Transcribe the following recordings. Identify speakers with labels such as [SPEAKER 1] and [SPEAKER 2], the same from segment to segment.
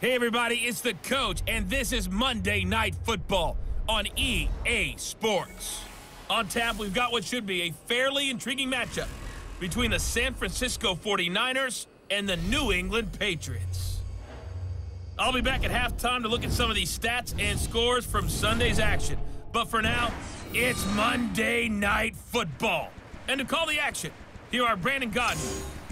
[SPEAKER 1] Hey everybody, it's the coach, and this is Monday Night Football on EA Sports. On tap, we've got what should be a fairly intriguing matchup between the San Francisco 49ers and the New England Patriots. I'll be back at halftime to look at some of these stats and scores from Sunday's action. But for now, it's Monday Night Football. And to call the action, here are Brandon Godden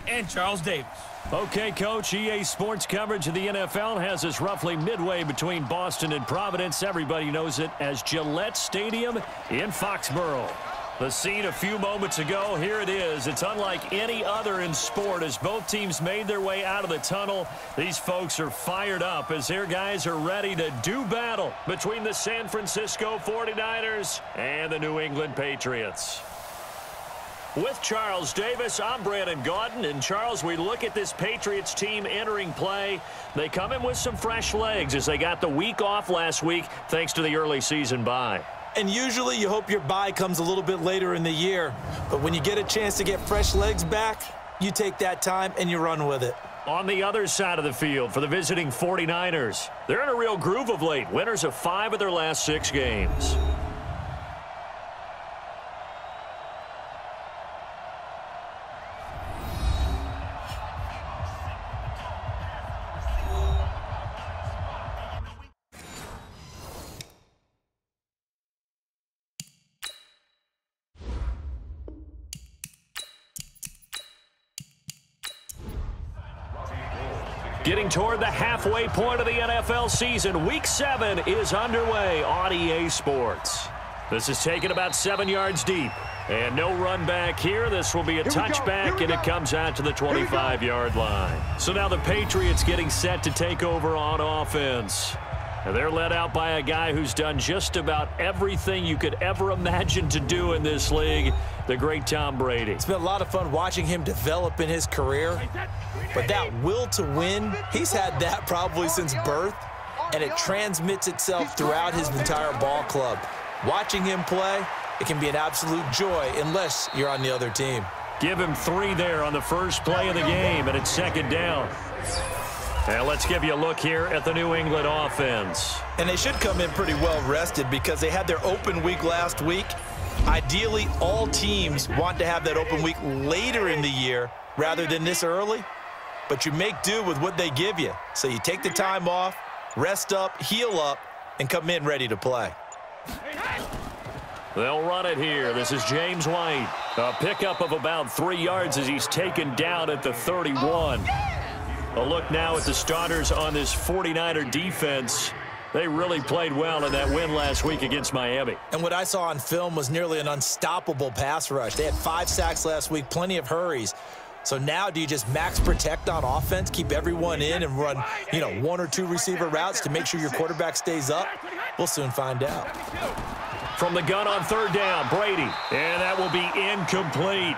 [SPEAKER 1] and Charles Davis.
[SPEAKER 2] Okay, Coach, EA Sports coverage of the NFL has us roughly midway between Boston and Providence. Everybody knows it as Gillette Stadium in Foxborough. The scene a few moments ago, here it is. It's unlike any other in sport as both teams made their way out of the tunnel. These folks are fired up as their guys are ready to do battle between the San Francisco 49ers and the New England Patriots. With Charles Davis, I'm Brandon Godden. And Charles, we look at this Patriots team entering play. They come in with some fresh legs as they got the week off last week thanks to the early season bye.
[SPEAKER 3] And usually you hope your bye comes a little bit later in the year. But when you get a chance to get fresh legs back, you take that time and you run with it.
[SPEAKER 2] On the other side of the field for the visiting 49ers, they're in a real groove of late. Winners of 5 of their last 6 games. Getting toward the halfway point of the NFL season, Week 7 is underway on EA Sports. This is taken about 7 yards deep. And no run back here. This will be a touchback, and it comes out to the 25-yard line. So now the Patriots getting set to take over on offense. And they're led out by a guy who's done just about everything you could ever imagine to do in this league, the great Tom Brady.
[SPEAKER 3] It's been a lot of fun watching him develop in his career. But that will to win, he's had that probably since birth, and it transmits itself throughout his entire ball club. Watching him play, it can be an absolute joy unless you're on the other team.
[SPEAKER 2] Give him 3 there on the first play of the game, and it's second down. Now let's give you a look here at the New England offense.
[SPEAKER 3] And they should come in pretty well rested because they had their open week last week. Ideally, all teams want to have that open week later in the year rather than this early. But you make do with what they give you. So you take the time off, rest up, heal up, and come in ready to play.
[SPEAKER 2] They'll run it here. This is James White. A pickup of about 3 yards as he's taken down at the 31. A look now at the starters on this 49er defense. They really played well in that win last week against Miami.
[SPEAKER 3] And what I saw on film was nearly an unstoppable pass rush. They had 5 sacks last week, plenty of hurries. So now do you just max protect on offense, keep everyone in and run, 1 or 2 receiver routes to make sure your quarterback stays up? We'll soon find out.
[SPEAKER 2] From the gun on 3rd down, Brady. And that will be incomplete.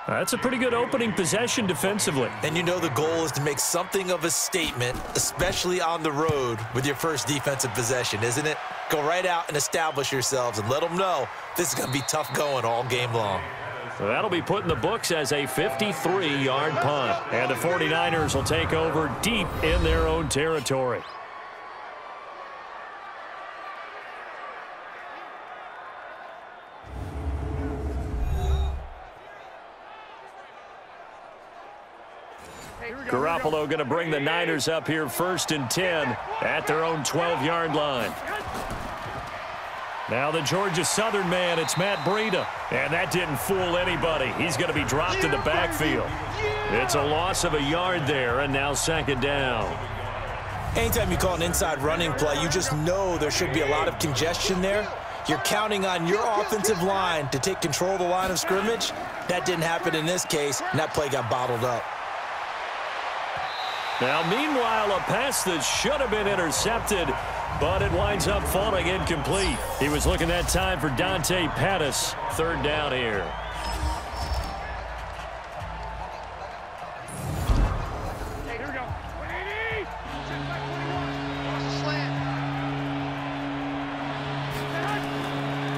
[SPEAKER 2] That's a pretty good opening possession defensively.
[SPEAKER 3] And the goal is to make something of a statement, especially on the road with your first defensive possession, isn't it? Go right out and establish yourselves and let them know this is going to be tough going all game long.
[SPEAKER 2] So that'll be put in the books as a 53-yard punt. And the 49ers will take over deep in their own territory. Garoppolo going to bring the Niners up here 1st and 10 at their own 12-yard line. Now the Georgia Southern man, it's Matt Breida. And that didn't fool anybody. He's going to be dropped in the backfield. It's a loss of a yard there, and now 2nd down.
[SPEAKER 3] Anytime you call an inside running play, you just know there should be a lot of congestion there. You're counting on your offensive line to take control of the line of scrimmage. That didn't happen in this case, and that play got bottled up.
[SPEAKER 2] Now, meanwhile, a pass that should have been intercepted, but it winds up falling incomplete. He was looking that time for Dante Pettis. 3rd down here.
[SPEAKER 4] Here we go.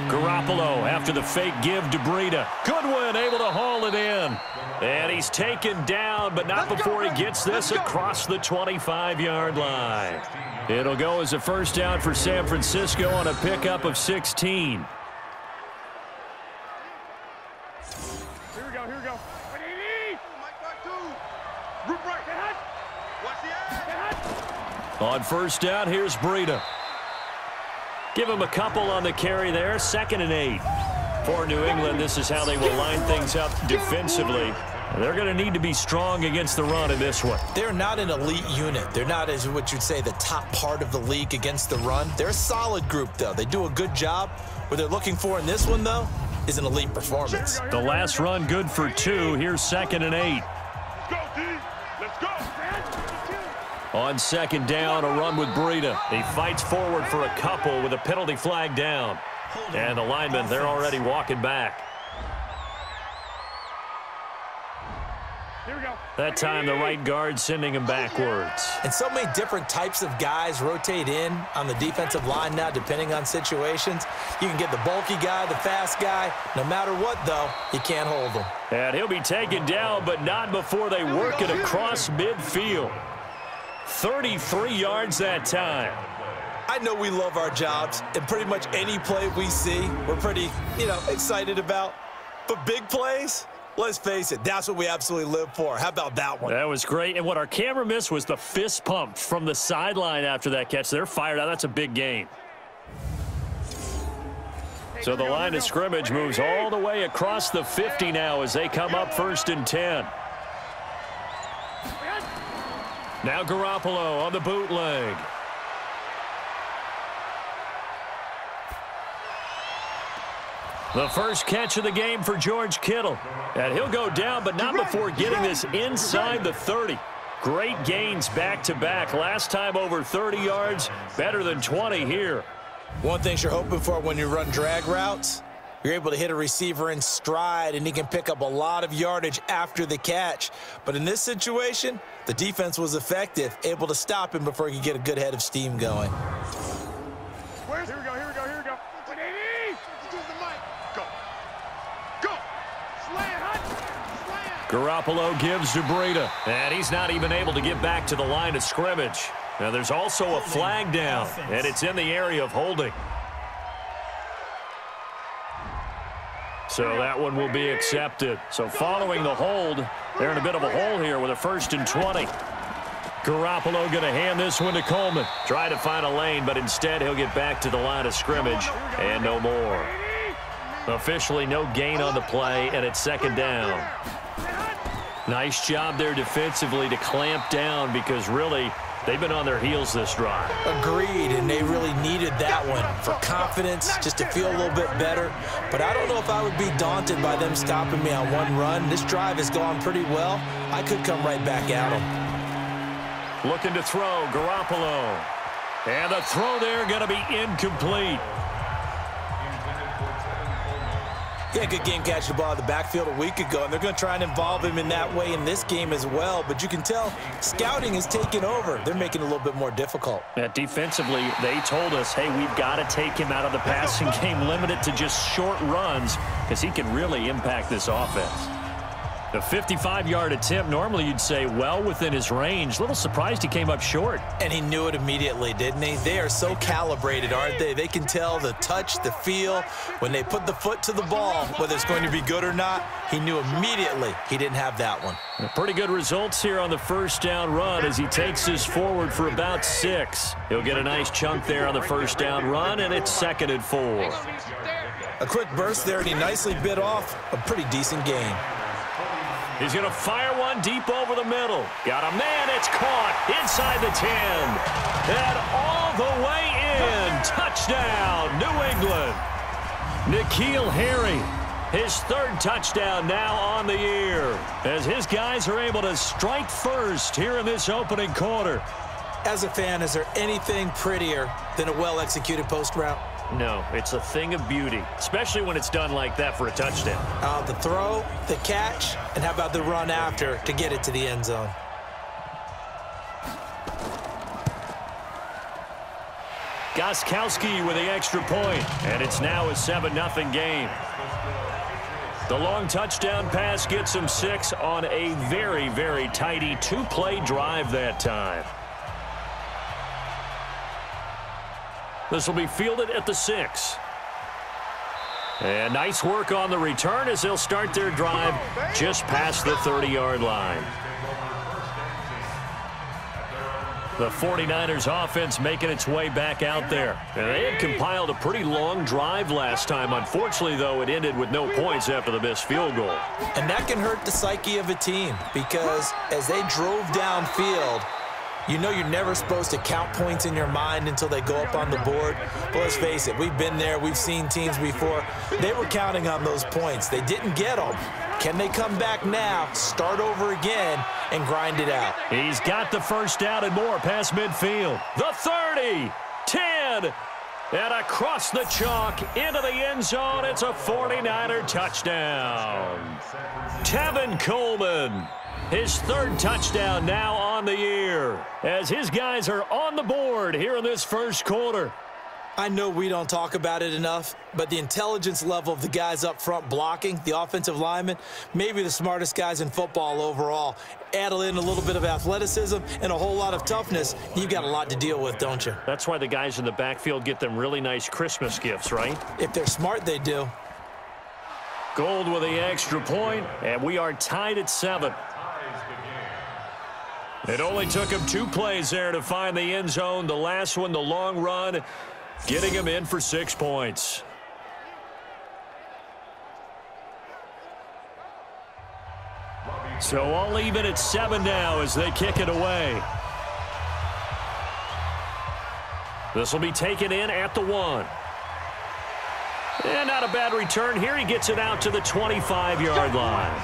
[SPEAKER 2] Garoppolo after the fake give to Breida. Goodwin able to haul it in. And he's taken down, but not before he gets this across the 25-yard line. It'll go as a first down for San Francisco on a pickup of 16.
[SPEAKER 4] Here we go. What do you need? Group right. Watch the eye.
[SPEAKER 2] On first down, here's Breida. Give him a couple on the carry there. 2nd and 8. For New England, this is how they will line things up defensively. They're going to need to be strong against the run in this one.
[SPEAKER 3] They're not an elite unit. They're not, as what you'd say, the top part of the league against the run. They're a solid group, though. They do a good job. What they're looking for in this one, though, is an elite performance.
[SPEAKER 2] The last run good for 2. Here's 2nd and 8.
[SPEAKER 4] Let's go, D. Let's go.
[SPEAKER 2] On 2nd down, a run with Breida. He fights forward for a couple with a penalty flag down. And the linemen, they're already walking back.
[SPEAKER 4] Here we go.
[SPEAKER 2] That time, the right guard sending him backwards.
[SPEAKER 3] And so many different types of guys rotate in on the defensive line now, depending on situations. You can get the bulky guy, the fast guy. No matter what, though, you can't hold them.
[SPEAKER 2] And he'll be taken down, but not before they work it across midfield. 33 yards that time.
[SPEAKER 3] I know we love our jobs, and pretty much any play we see, we're pretty, excited about. But big plays, let's face it, that's what we absolutely live for. How about that one?
[SPEAKER 2] That was great, and what our camera missed was the fist pump from the sideline after that catch. They're fired out. That's a big gain. So the line of scrimmage moves all the way across the 50 now as they come up 1st and 10. Now Garoppolo on the bootleg. The first catch of the game for George Kittle. And he'll go down, but not before getting this inside the 30. Great gains back-to-back. Last time over 30 yards, better than 20 here.
[SPEAKER 3] One thing you're hoping for when you run drag routes, you're able to hit a receiver in stride, and he can pick up a lot of yardage after the catch. But in this situation, the defense was effective, able to stop him before he could get a good head of steam going.
[SPEAKER 4] Here we go. What do you need? Use the mic. Go. Slant.
[SPEAKER 2] Garoppolo gives to Breida, and he's not even able to get back to the line of scrimmage. Now there's also a flag down, and it's in the area of holding. So that one will be accepted. So following the hold, they're in a bit of a hole here with a 1st and 20. Garoppolo going to hand this one to Coleman. Try to find a lane, but instead he'll get back to the line of scrimmage and no more. Officially no gain on the play, and it's 2nd down. Nice job there defensively to clamp down because really they've been on their heels this drive.
[SPEAKER 3] Agreed, and they really needed that one for confidence, just to feel a little bit better. But I don't know if I would be daunted by them stopping me on one run. This drive has gone pretty well. I could come right back at them.
[SPEAKER 2] Looking to throw, Garoppolo. And the throw there going to be incomplete.
[SPEAKER 3] Yeah, good game catching the ball in the backfield a week ago, and they're going to try and involve him in that way in this game as well. But you can tell scouting has taken over. They're making it a little bit more difficult.
[SPEAKER 2] Defensively, they told us, hey, we've got to take him out of the passing game, limit it to just short runs, because he can really impact this offense. The 55-yard attempt, normally you'd say well within his range. A little surprised he came up short.
[SPEAKER 3] And he knew it immediately, didn't he? They are so calibrated, aren't they? They can tell the touch, the feel. When they put the foot to the ball, whether it's going to be good or not, he knew immediately he didn't have that one.
[SPEAKER 2] Pretty good results here on the 1st down run as he takes this forward for about 6. He'll get a nice chunk there on the 1st down run, and it's 2nd and 4.
[SPEAKER 3] A quick burst there, and he nicely bit off a pretty decent gain.
[SPEAKER 2] He's going to fire one deep over the middle. Got a man. It's caught inside the 10. And all the way in. Touchdown, New England. N'Keal Harry, his 3rd touchdown now on the year, as his guys are able to strike first here in this opening quarter.
[SPEAKER 3] As a fan, is there anything prettier than a well-executed post route?
[SPEAKER 2] No, it's a thing of beauty, especially when it's done like that for a touchdown.
[SPEAKER 3] The throw, the catch, and how about the run after to get it to the end zone?
[SPEAKER 2] Gostkowski with the extra point, and it's now a 7-0 game. The long touchdown pass gets him 6 on a very, very tidy 2-play drive that time. This will be fielded at the 6. And nice work on the return as they'll start their drive just past the 30-yard line. The 49ers offense making its way back out there. And they had compiled a pretty long drive last time. Unfortunately, though, it ended with no points after the missed field goal.
[SPEAKER 3] And that can hurt the psyche of a team because as they drove downfield, you know you're never supposed to count points in your mind until they go up on the board. But let's face it, we've been there. We've seen teams before. They were counting on those points. They didn't get them. Can they come back now, start over again, and grind it out?
[SPEAKER 2] He's got the first down and more past midfield. The 30, 10, and across the chalk into the end zone. It's a 49er touchdown. Tevin Coleman, his 3rd touchdown now on the year, as his guys are on the board here in this first quarter.
[SPEAKER 3] I know we don't talk about it enough, but the intelligence level of the guys up front blocking, the offensive linemen, maybe the smartest guys in football overall. Add in a little bit of athleticism and a whole lot of toughness, you've got a lot to deal with, don't you?
[SPEAKER 2] That's why the guys in the backfield get them really nice Christmas gifts, right?
[SPEAKER 3] If they're smart, they do.
[SPEAKER 2] Gold with the extra point, and we are tied at 7. It only took him 2 plays there to find the end zone. The last one, the long run, getting him in for 6 points. So all even at 7 now as they kick it away. This will be taken in at the 1. And not a bad return here. He gets it out to the 25-yard line.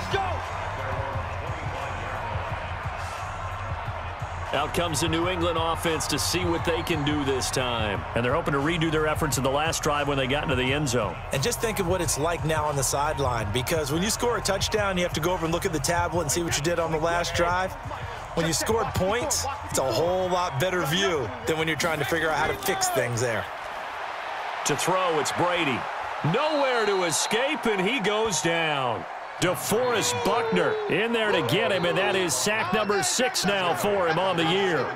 [SPEAKER 2] Out comes the New England offense to see what they can do this time. And they're hoping to redo their efforts in the last drive when they got into the end zone.
[SPEAKER 3] And just think of what it's like now on the sideline, because when you score a touchdown, you have to go over and look at the tablet and see what you did on the last drive. When you scored points, it's a whole lot better view than when you're trying to figure out how to fix things there.
[SPEAKER 2] To throw, it's Brady. Nowhere to escape, and he goes down. DeForest Buckner in there to get him, and that is sack number 6 now for him on the year.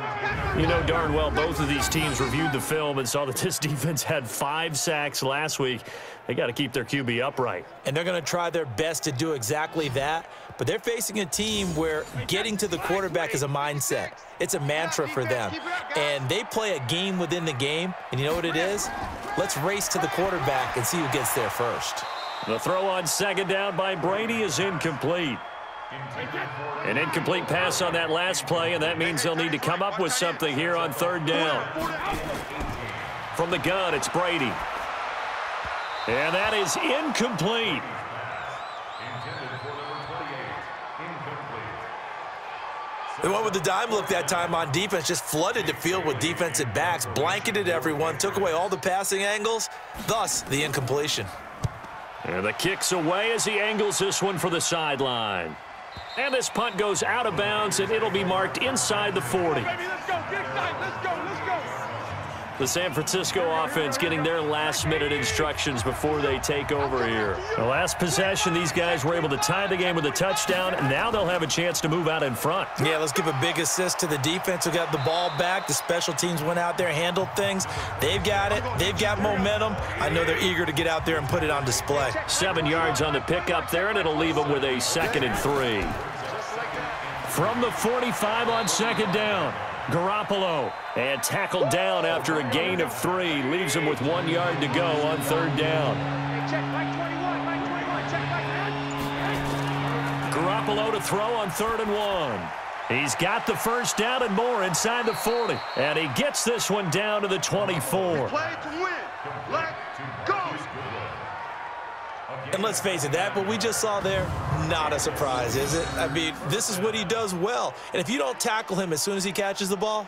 [SPEAKER 2] You know darn well both of these teams reviewed the film and saw that this defense had 5 sacks last week. They got to keep their QB upright.
[SPEAKER 3] And they're going to try their best to do exactly that, but they're facing a team where getting to the quarterback is a mindset. It's a mantra for them, and they play a game within the game, and you know what it is? Let's race to the quarterback and see who gets there first.
[SPEAKER 2] The throw on 2nd down by Brady is incomplete. An incomplete pass on that last play, and that means they'll need to come up with something here on 3rd down. From the gun, it's Brady. And that is incomplete.
[SPEAKER 3] They went with the dime look that time on defense, just flooded the field with defensive backs, blanketed everyone, took away all the passing angles, thus the incompletion.
[SPEAKER 2] And the kick's away as he angles this one for the sideline. And this punt goes out of bounds, and it'll be marked inside the 40. The San Francisco offense getting their last-minute instructions before they take over here. The last possession, these guys were able to tie the game with a touchdown, and now they'll have a chance to move out in front.
[SPEAKER 3] Yeah, let's give a big assist to the defense who got the ball back. The special teams went out there, handled things. They've got it. They've got momentum. I know they're eager to get out there and put it on display.
[SPEAKER 2] 7 yards on the pickup there, and it'll leave them with a 2nd and 3. From the 45 on 2nd down. Garoppolo, and tackled down after a gain of 3. Leaves him with 1 yard to go on 3rd down. Garoppolo to throw on 3rd and 1. He's got the first down and more inside the 40. And he gets this one down to the 24.
[SPEAKER 3] And let's face it, that what we just saw there, not a surprise, is it? I mean, this is what he does well. And if you don't tackle him as soon as he catches the ball,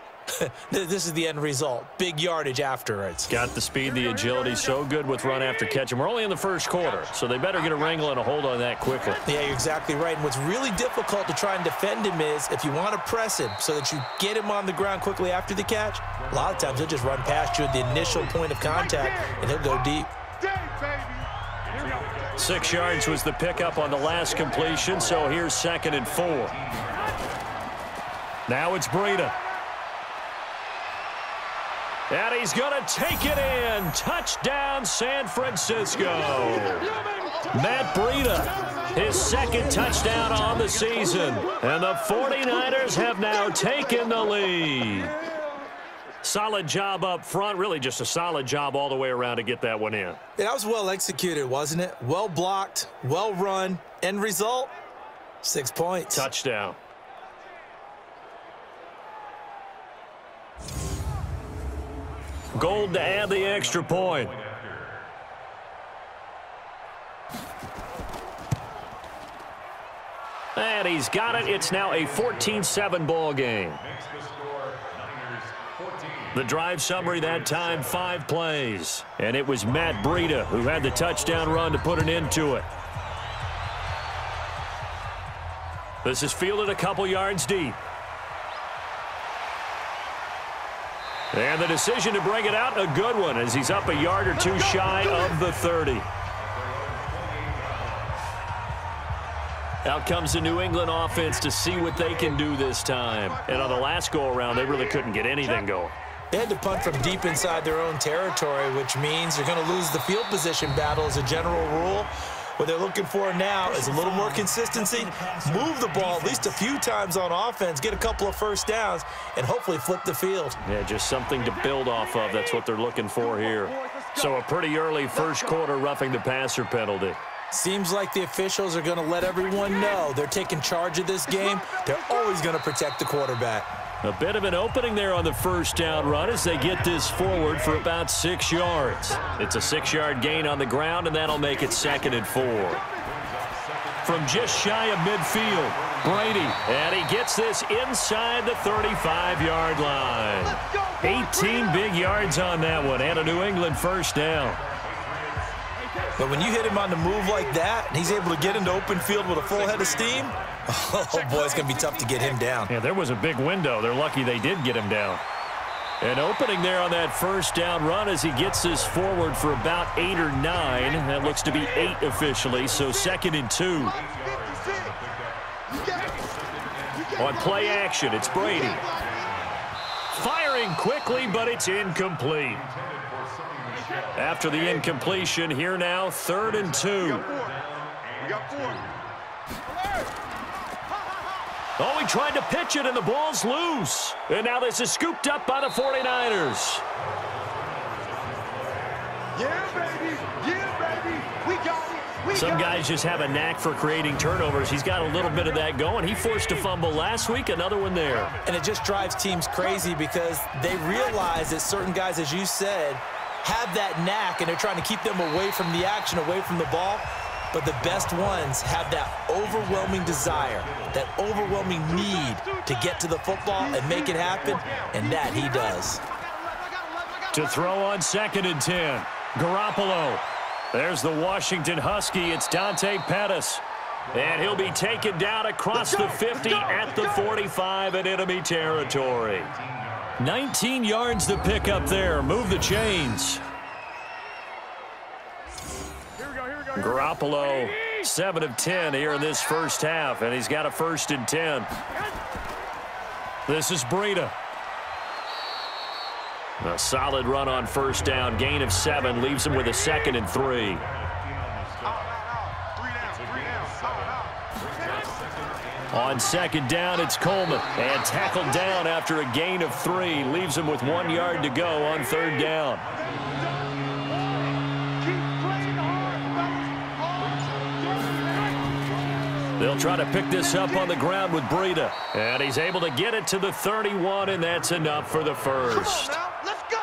[SPEAKER 3] This is the end result. Big yardage afterwards.
[SPEAKER 2] Got the speed, the agility, so good with run after catch. And we're only in the first quarter, so they better get a wrangle and a hold on that quickly.
[SPEAKER 3] Yeah, you're exactly right. And what's really difficult to try and defend him is if you want to press him so that you get him on the ground quickly after the catch, a lot of times he'll just run past you at the initial point of contact, and he'll go deep.
[SPEAKER 2] 6 yards was the pickup on the last completion, so here's 2nd and 4. Now it's Breida. And he's going to take it in. Touchdown, San Francisco. Matt Breida, his 2nd touchdown on the season. And the 49ers have now taken the lead. Solid job up front. Really just a solid job all the way around to get that one in.
[SPEAKER 3] That was well executed, wasn't it? Well blocked, well run. End result, 6 points.
[SPEAKER 2] Touchdown. Gold to add the extra point. And he's got it. It's now a 14-7 ball game. The drive summary that time, 5 plays. And it was Matt Breida who had the touchdown run to put an end to it. This is fielded a couple yards deep. And the decision to bring it out, a good one, as he's up a yard or two shy of the 30. Out comes the New England offense to see what they can do this time. And on the last go-around, they really couldn't get anything going.
[SPEAKER 3] They had to punt from deep inside their own territory, which means they're going to lose the field position battle as a general rule. What they're looking for now is a little more consistency, move the ball at least a few times on offense, get a couple of first downs, and hopefully flip the field.
[SPEAKER 2] Yeah, just something to build off of. That's what they're looking for here. So a pretty early first quarter roughing the passer penalty.
[SPEAKER 3] Seems like the officials are going to let everyone know they're taking charge of this game. They're always going to protect the quarterback.
[SPEAKER 2] A bit of an opening there on the first down run as they get this forward for about 6 yards. It's a 6-yard gain on the ground, and that'll make it 2nd and 4. From just shy of midfield, Brady, and he gets this inside the 35-yard line. 18 big yards on that one, and a New England first down.
[SPEAKER 3] But when you hit him on the move like that, and he's able to get into open field with a full head of steam, oh, boy, it's going to be tough to get him down.
[SPEAKER 2] Yeah, there was a big window. They're lucky they did get him down. An opening there on that first down run as he gets this forward for about 8 or 9. That looks to be 8 officially, so 2nd and 2. On play action, it's Brady. Firing quickly, but it's incomplete. After the incompletion, here now, 3rd and 2. Oh, he tried to pitch it, and the ball's loose. And now this is scooped up by the 49ers.
[SPEAKER 4] Yeah, baby. Yeah, baby. We got it.
[SPEAKER 2] Some guys just have a knack for creating turnovers. He's got a little bit of that going. He forced a fumble last week, another one there.
[SPEAKER 3] And it just drives teams crazy because they realize that certain guys, as you said, have that knack, and they're trying to keep them away from the action, away from the ball. But the best ones have that overwhelming desire, that overwhelming need to get to the football and make it happen, and that he does.
[SPEAKER 2] To throw on 2nd and 10, Garoppolo. There's the Washington Husky. It's Dante Pettis. And he'll be taken down across the 50 at the 45 in enemy territory. 19 yards to pick up there. Move the chains. Garoppolo, 7 of 10 here in this first half, and he's got a 1st and 10. This is Breida. A solid run on first down, gain of 7, leaves him with a 2nd and 3. On 2nd down, it's Coleman, and tackled down after a gain of 3, leaves him with 1 yard to go on 3rd down. They'll try to pick this up on the ground with Breida. And he's able to get it to the 31, and that's enough for the first.
[SPEAKER 4] Come on now, let's go.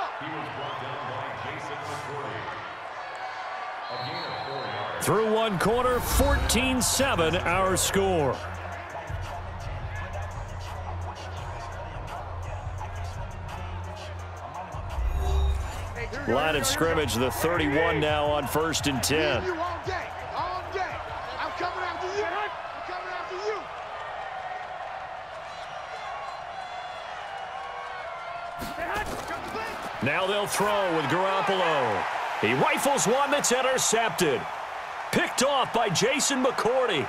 [SPEAKER 2] Through one quarter, 14-7 our score. Line of scrimmage, the 31 now on 1st and 10.
[SPEAKER 4] You all day, all day. I'm coming after you. I'm coming after you.
[SPEAKER 2] Now they'll throw with Garoppolo. He rifles one that's intercepted. Picked off by Jason McCourty.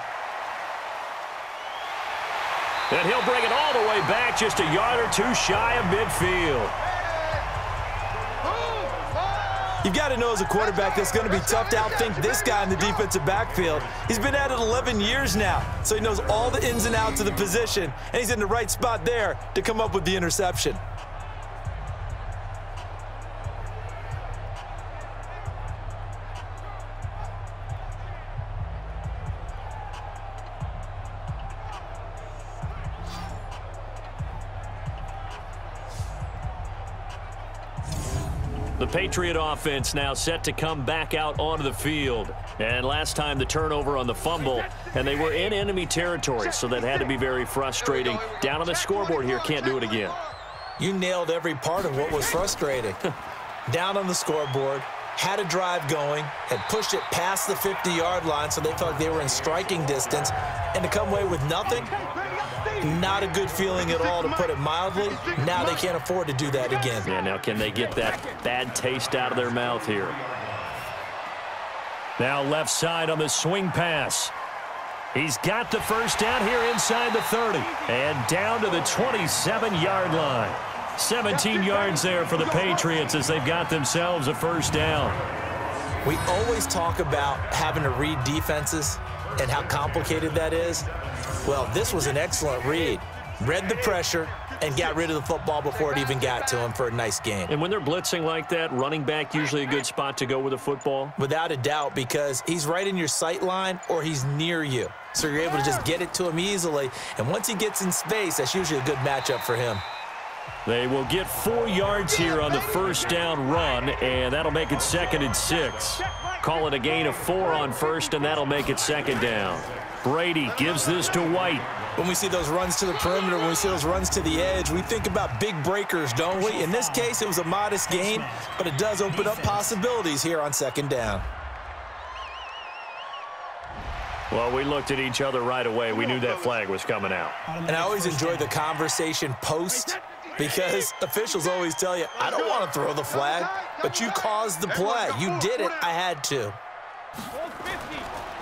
[SPEAKER 2] And he'll bring it all the way back, just a yard or two shy of midfield.
[SPEAKER 3] You've got to know as a quarterback that's going to be tough to outthink this guy in the defensive backfield. He's been at it 11 years now, so he knows all the ins and outs of the position, and he's in the right spot there to come up with the interception.
[SPEAKER 2] The Patriot offense now set to come back out onto the field. And last time the turnover on the fumble, and they were in enemy territory, so that had to be very frustrating. Down on the scoreboard here, can't do it again.
[SPEAKER 3] You nailed every part of what was frustrating. Down on the scoreboard, had a drive going, had pushed it past the 50-yard line so they felt like they were in striking distance, and to come away with nothing, not a good feeling at all, to put it mildly. Now they can't afford to do that again.
[SPEAKER 2] Yeah, now can they get that bad taste out of their mouth here? Now left side on the swing pass. He's got the first down here inside the 30 and down to the 27-yard line. 17 yards there for the Patriots as they've got themselves a first down.
[SPEAKER 3] We always talk about having to read defenses and how complicated that is. Well, this was an excellent read. Read the pressure and got rid of the football before it even got to him for a nice gain.
[SPEAKER 2] And when they're blitzing like that, running back usually a good spot to go with the football?
[SPEAKER 3] Without a doubt, because he's right in your sight line or he's near you. So you're able to just get it to him easily. And once he gets in space, that's usually a good matchup for him.
[SPEAKER 2] They will get 4 yards here on the first down run, and that'll make it 2nd and 6. Call it a gain of 4 on first, and that'll make it 2nd down. Brady gives this to White.
[SPEAKER 3] When we see those runs to the perimeter, when we see those runs to the edge, we think about big breakers, don't we? In this case, it was a modest gain, but it does open up possibilities here on 2nd down.
[SPEAKER 2] Well, we looked at each other right away. We knew that flag was coming out.
[SPEAKER 3] And I always enjoy the conversation post, because officials always tell you, I don't want to throw the flag, but you caused the play. You did it. I had to.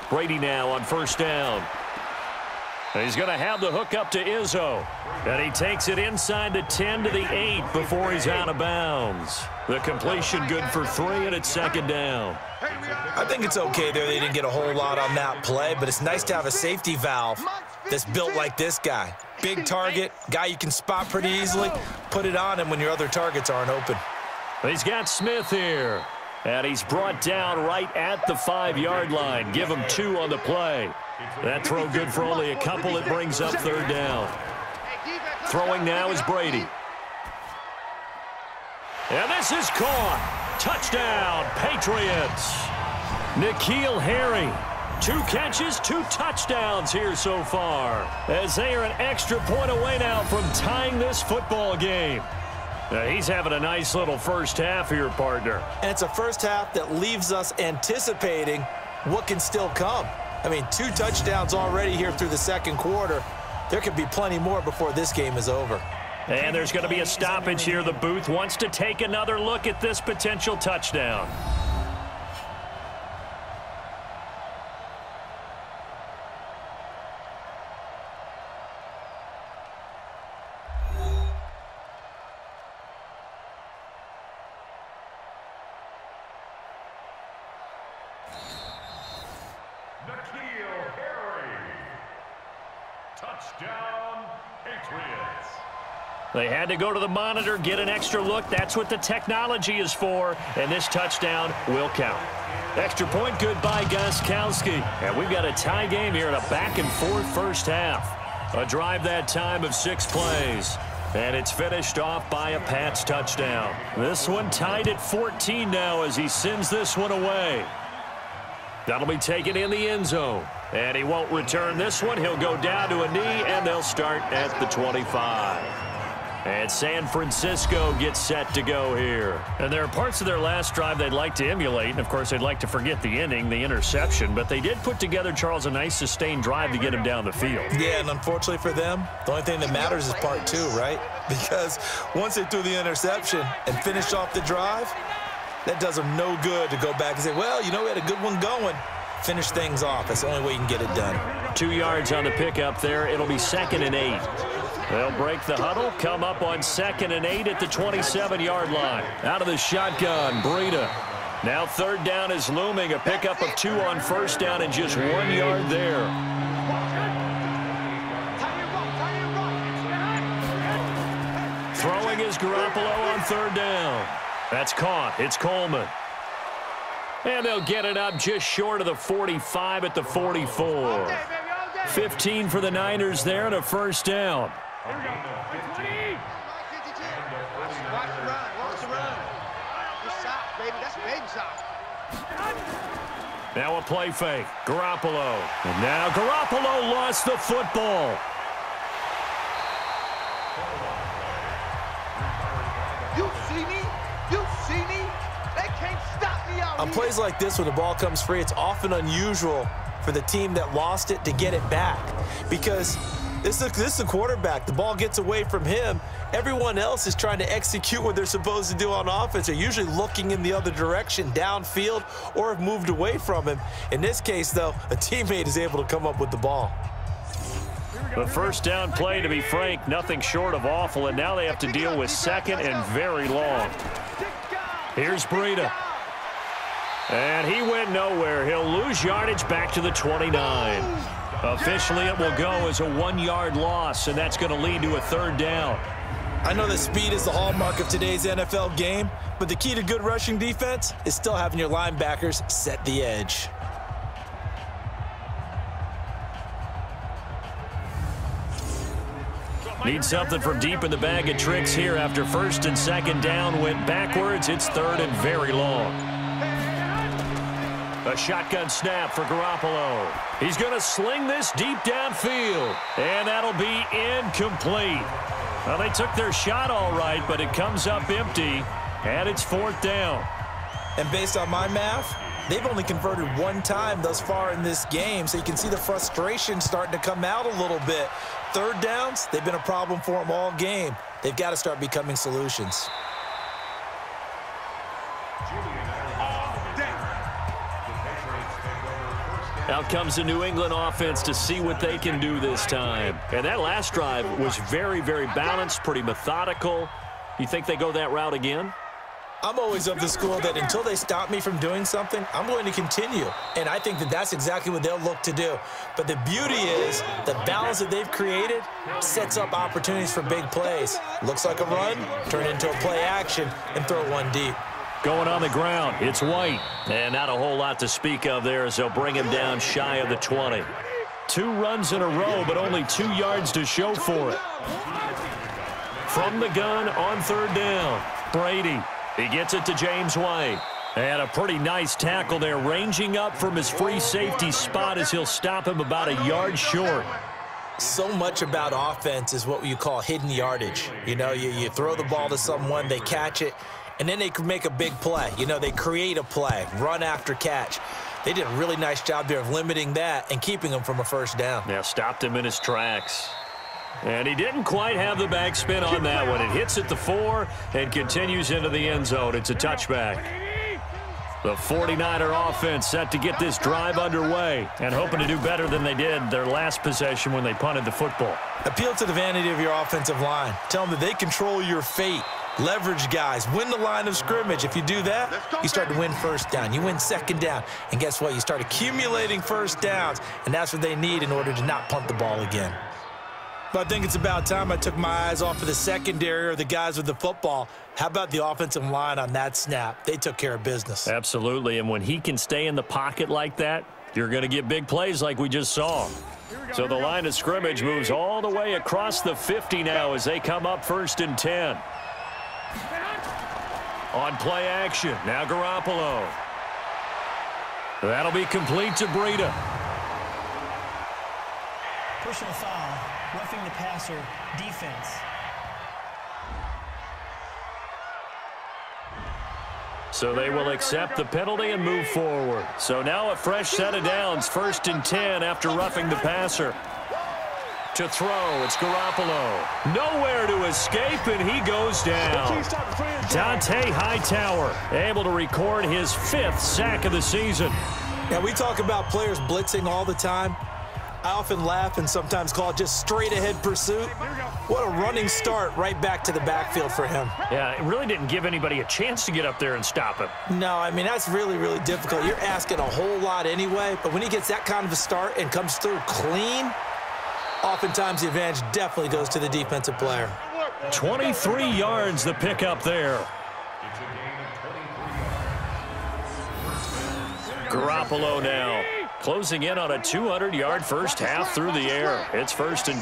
[SPEAKER 2] Brady now on first down. And he's going to have the hook up to Izzo. And he takes it inside the 10 to the 8 before he's out of bounds. The completion good for 3, and it's 2nd down.
[SPEAKER 3] I think it's okay there. They didn't get a whole lot on that play, but it's nice to have a safety valve that's built like this guy. Big target, guy you can spot pretty easily. Put it on him when your other targets aren't open.
[SPEAKER 2] He's got Smith here. And he's brought down right at the 5-yard line. Give him 2 on the play. That throw good for only a couple. It brings up 3rd down. Throwing now is Brady. And this is caught. Touchdown, Patriots. N'Keal Harry. 2 catches, 2 touchdowns here so far, as they are an extra point away now from tying this football game. He's having a nice little first half here, partner.
[SPEAKER 3] And it's a first half that leaves us anticipating what can still come. I mean, 2 touchdowns already here through the 2nd quarter. There could be plenty more before this game is over.
[SPEAKER 2] And there's going to be a stoppage here. The booth wants to take another look at this potential touchdown.
[SPEAKER 5] N'Keal Harry. Touchdown, Patriots.
[SPEAKER 2] They had to go to the monitor, get an extra look. That's what the technology is for, and this touchdown will count. Extra point good by Gostkowski. And we've got a tie game here in a back-and-forth first half. A drive that time of 6 plays. And it's finished off by a Pats touchdown. This one tied at 14 now as he sends this one away. That'll be taken in the end zone. And he won't return this one. He'll go down to a knee, and they'll start at the 25. And San Francisco gets set to go here. And there are parts of their last drive they'd like to emulate. And, of course, they'd like to forget the inning, the interception. But they did put together, Charles, a nice sustained drive to get him down the field.
[SPEAKER 3] Yeah, and unfortunately for them, the only thing that matters is part two, right? Because once they threw the interception and finished off the drive, that does them no good to go back and say, well, you know, we had a good one going. Finish things off. That's the only way you can get it done.
[SPEAKER 2] 2 yards on the pickup there. It'll be 2nd and 8. They'll break the huddle, come up on 2nd and 8 at the 27-yard line. Out of the shotgun, Breida. Now 3rd down is looming. A pickup of 2 on 1st down and just 1 yard there. Throwing is Garoppolo on 3rd down. That's caught. It's Coleman. And they'll get it up just short of the 45 at the 44. 15 for the Niners there and a 1st down. Now a play fake. Garoppolo. And now Garoppolo lost the football.
[SPEAKER 4] You see me? You see me? They can't stop me out
[SPEAKER 3] On plays like this, when the ball comes free, it's often unusual for the team that lost it to get it back. Because this is the quarterback. The ball gets away from him. Everyone else is trying to execute what they're supposed to do on offense. They're usually looking in the other direction, downfield, or have moved away from him. In this case, though, a teammate is able to come up with the ball.
[SPEAKER 2] The 1st down play, to be frank, nothing short of awful, and now they have to deal with 2nd and very long. Here's Breida. And he went nowhere. He'll lose yardage back to the 29. Officially, it will go as a 1-yard loss, and that's going to lead to a 3rd down.
[SPEAKER 3] I know that speed is the hallmark of today's NFL game, but the key to good rushing defense is still having your linebackers set the edge.
[SPEAKER 2] Need something from deep in the bag of tricks here after 1st and 2nd down went backwards. It's 3rd and very long. A shotgun snap for Garoppolo. He's going to sling this deep downfield, and that'll be incomplete. Well, they took their shot all right, but it comes up empty, and it's 4th down.
[SPEAKER 3] And based on my math, they've only converted 1 time thus far in this game, so you can see the frustration starting to come out a little bit. 3rd downs, they've been a problem for them all game. They've got to start becoming solutions.
[SPEAKER 2] Out comes the New England offense to see what they can do this time. And that last drive was very, very balanced, pretty methodical. You think they go that route again?
[SPEAKER 3] I'm always of the school that until they stop me from doing something, I'm going to continue. And I think that that's exactly what they'll look to do. But the beauty is the balance that they've created sets up opportunities for big plays. Looks like a run, turn into a play action, and throw one deep.
[SPEAKER 2] Going on the ground, it's White. And not a whole lot to speak of there as they'll bring him down shy of the 20. 2 runs in a row, but only 2 yards to show for it. From the gun on 3rd down, Brady. He gets it to James White. And a pretty nice tackle there, ranging up from his free safety spot as he'll stop him about a yard short.
[SPEAKER 3] So much about offense is what you call hidden yardage. You know, you throw the ball to someone, they catch it, and then they can make a big play. You know, they create a play, run after catch. They did a really nice job there of limiting that and keeping him from a 1st down.
[SPEAKER 2] Yeah, stopped him in his tracks. And he didn't quite have the backspin on that one. It hits at the 4 and continues into the end zone. It's a touchback. The 49er offense set to get this drive underway and hoping to do better than they did their last possession when they punted the football.
[SPEAKER 3] Appeal to the vanity of your offensive line. Tell them that they control your fate. Leverage guys. Win the line of scrimmage. If you do that, you start to win 1st down. You win 2nd down. And guess what? You start accumulating 1st downs, and that's what they need in order to not punt the ball again. But I think it's about time I took my eyes off of the secondary or the guys with the football. How about the offensive line on that snap? They took care of business.
[SPEAKER 2] Absolutely, and when he can stay in the pocket like that, you're going to get big plays like we just saw. So the line of scrimmage moves all the way across the 50 now as they come up 1st and 10. On play action, now Garoppolo. That'll be complete to Breida.
[SPEAKER 6] Personal foul, roughing the passer, defense.
[SPEAKER 2] So they will accept the penalty and move forward. So now a fresh set of downs, 1st and 10 after roughing the passer. To throw, it's Garoppolo. Nowhere to escape, and he goes down. Dante Hightower able to record his 5th sack of the season.
[SPEAKER 3] Yeah, we talk about players blitzing all the time. I often laugh and sometimes call it just straight-ahead pursuit. What a running start right back to the backfield for him.
[SPEAKER 2] Yeah, it really didn't give anybody a chance to get up there and stop him.
[SPEAKER 3] No, I mean, that's really, really difficult. You're asking a whole lot anyway, but when he gets that kind of a start and comes through clean, oftentimes the advantage definitely goes to the defensive player.
[SPEAKER 2] 23 yards the pickup there. Garoppolo now closing in on a 200-yard first half through the air. It's 1st and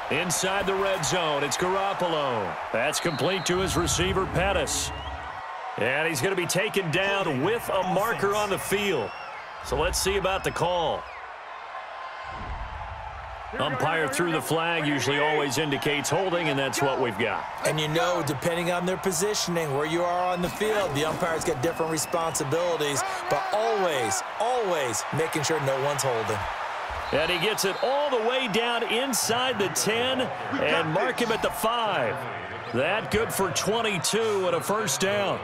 [SPEAKER 2] 10. Inside the red zone, it's Garoppolo. That's complete to his receiver, Pettis. And he's going to be taken down with a marker on the field. So let's see about the call. Umpire threw the flag, usually always indicates holding, and that's what we've got.
[SPEAKER 3] And you know, depending on their positioning, where you are on the field, the umpire's got different responsibilities, but always, always making sure no one's holding.
[SPEAKER 2] And he gets it all the way down inside the 10 and mark him at the 5. That good for 22 and a first down.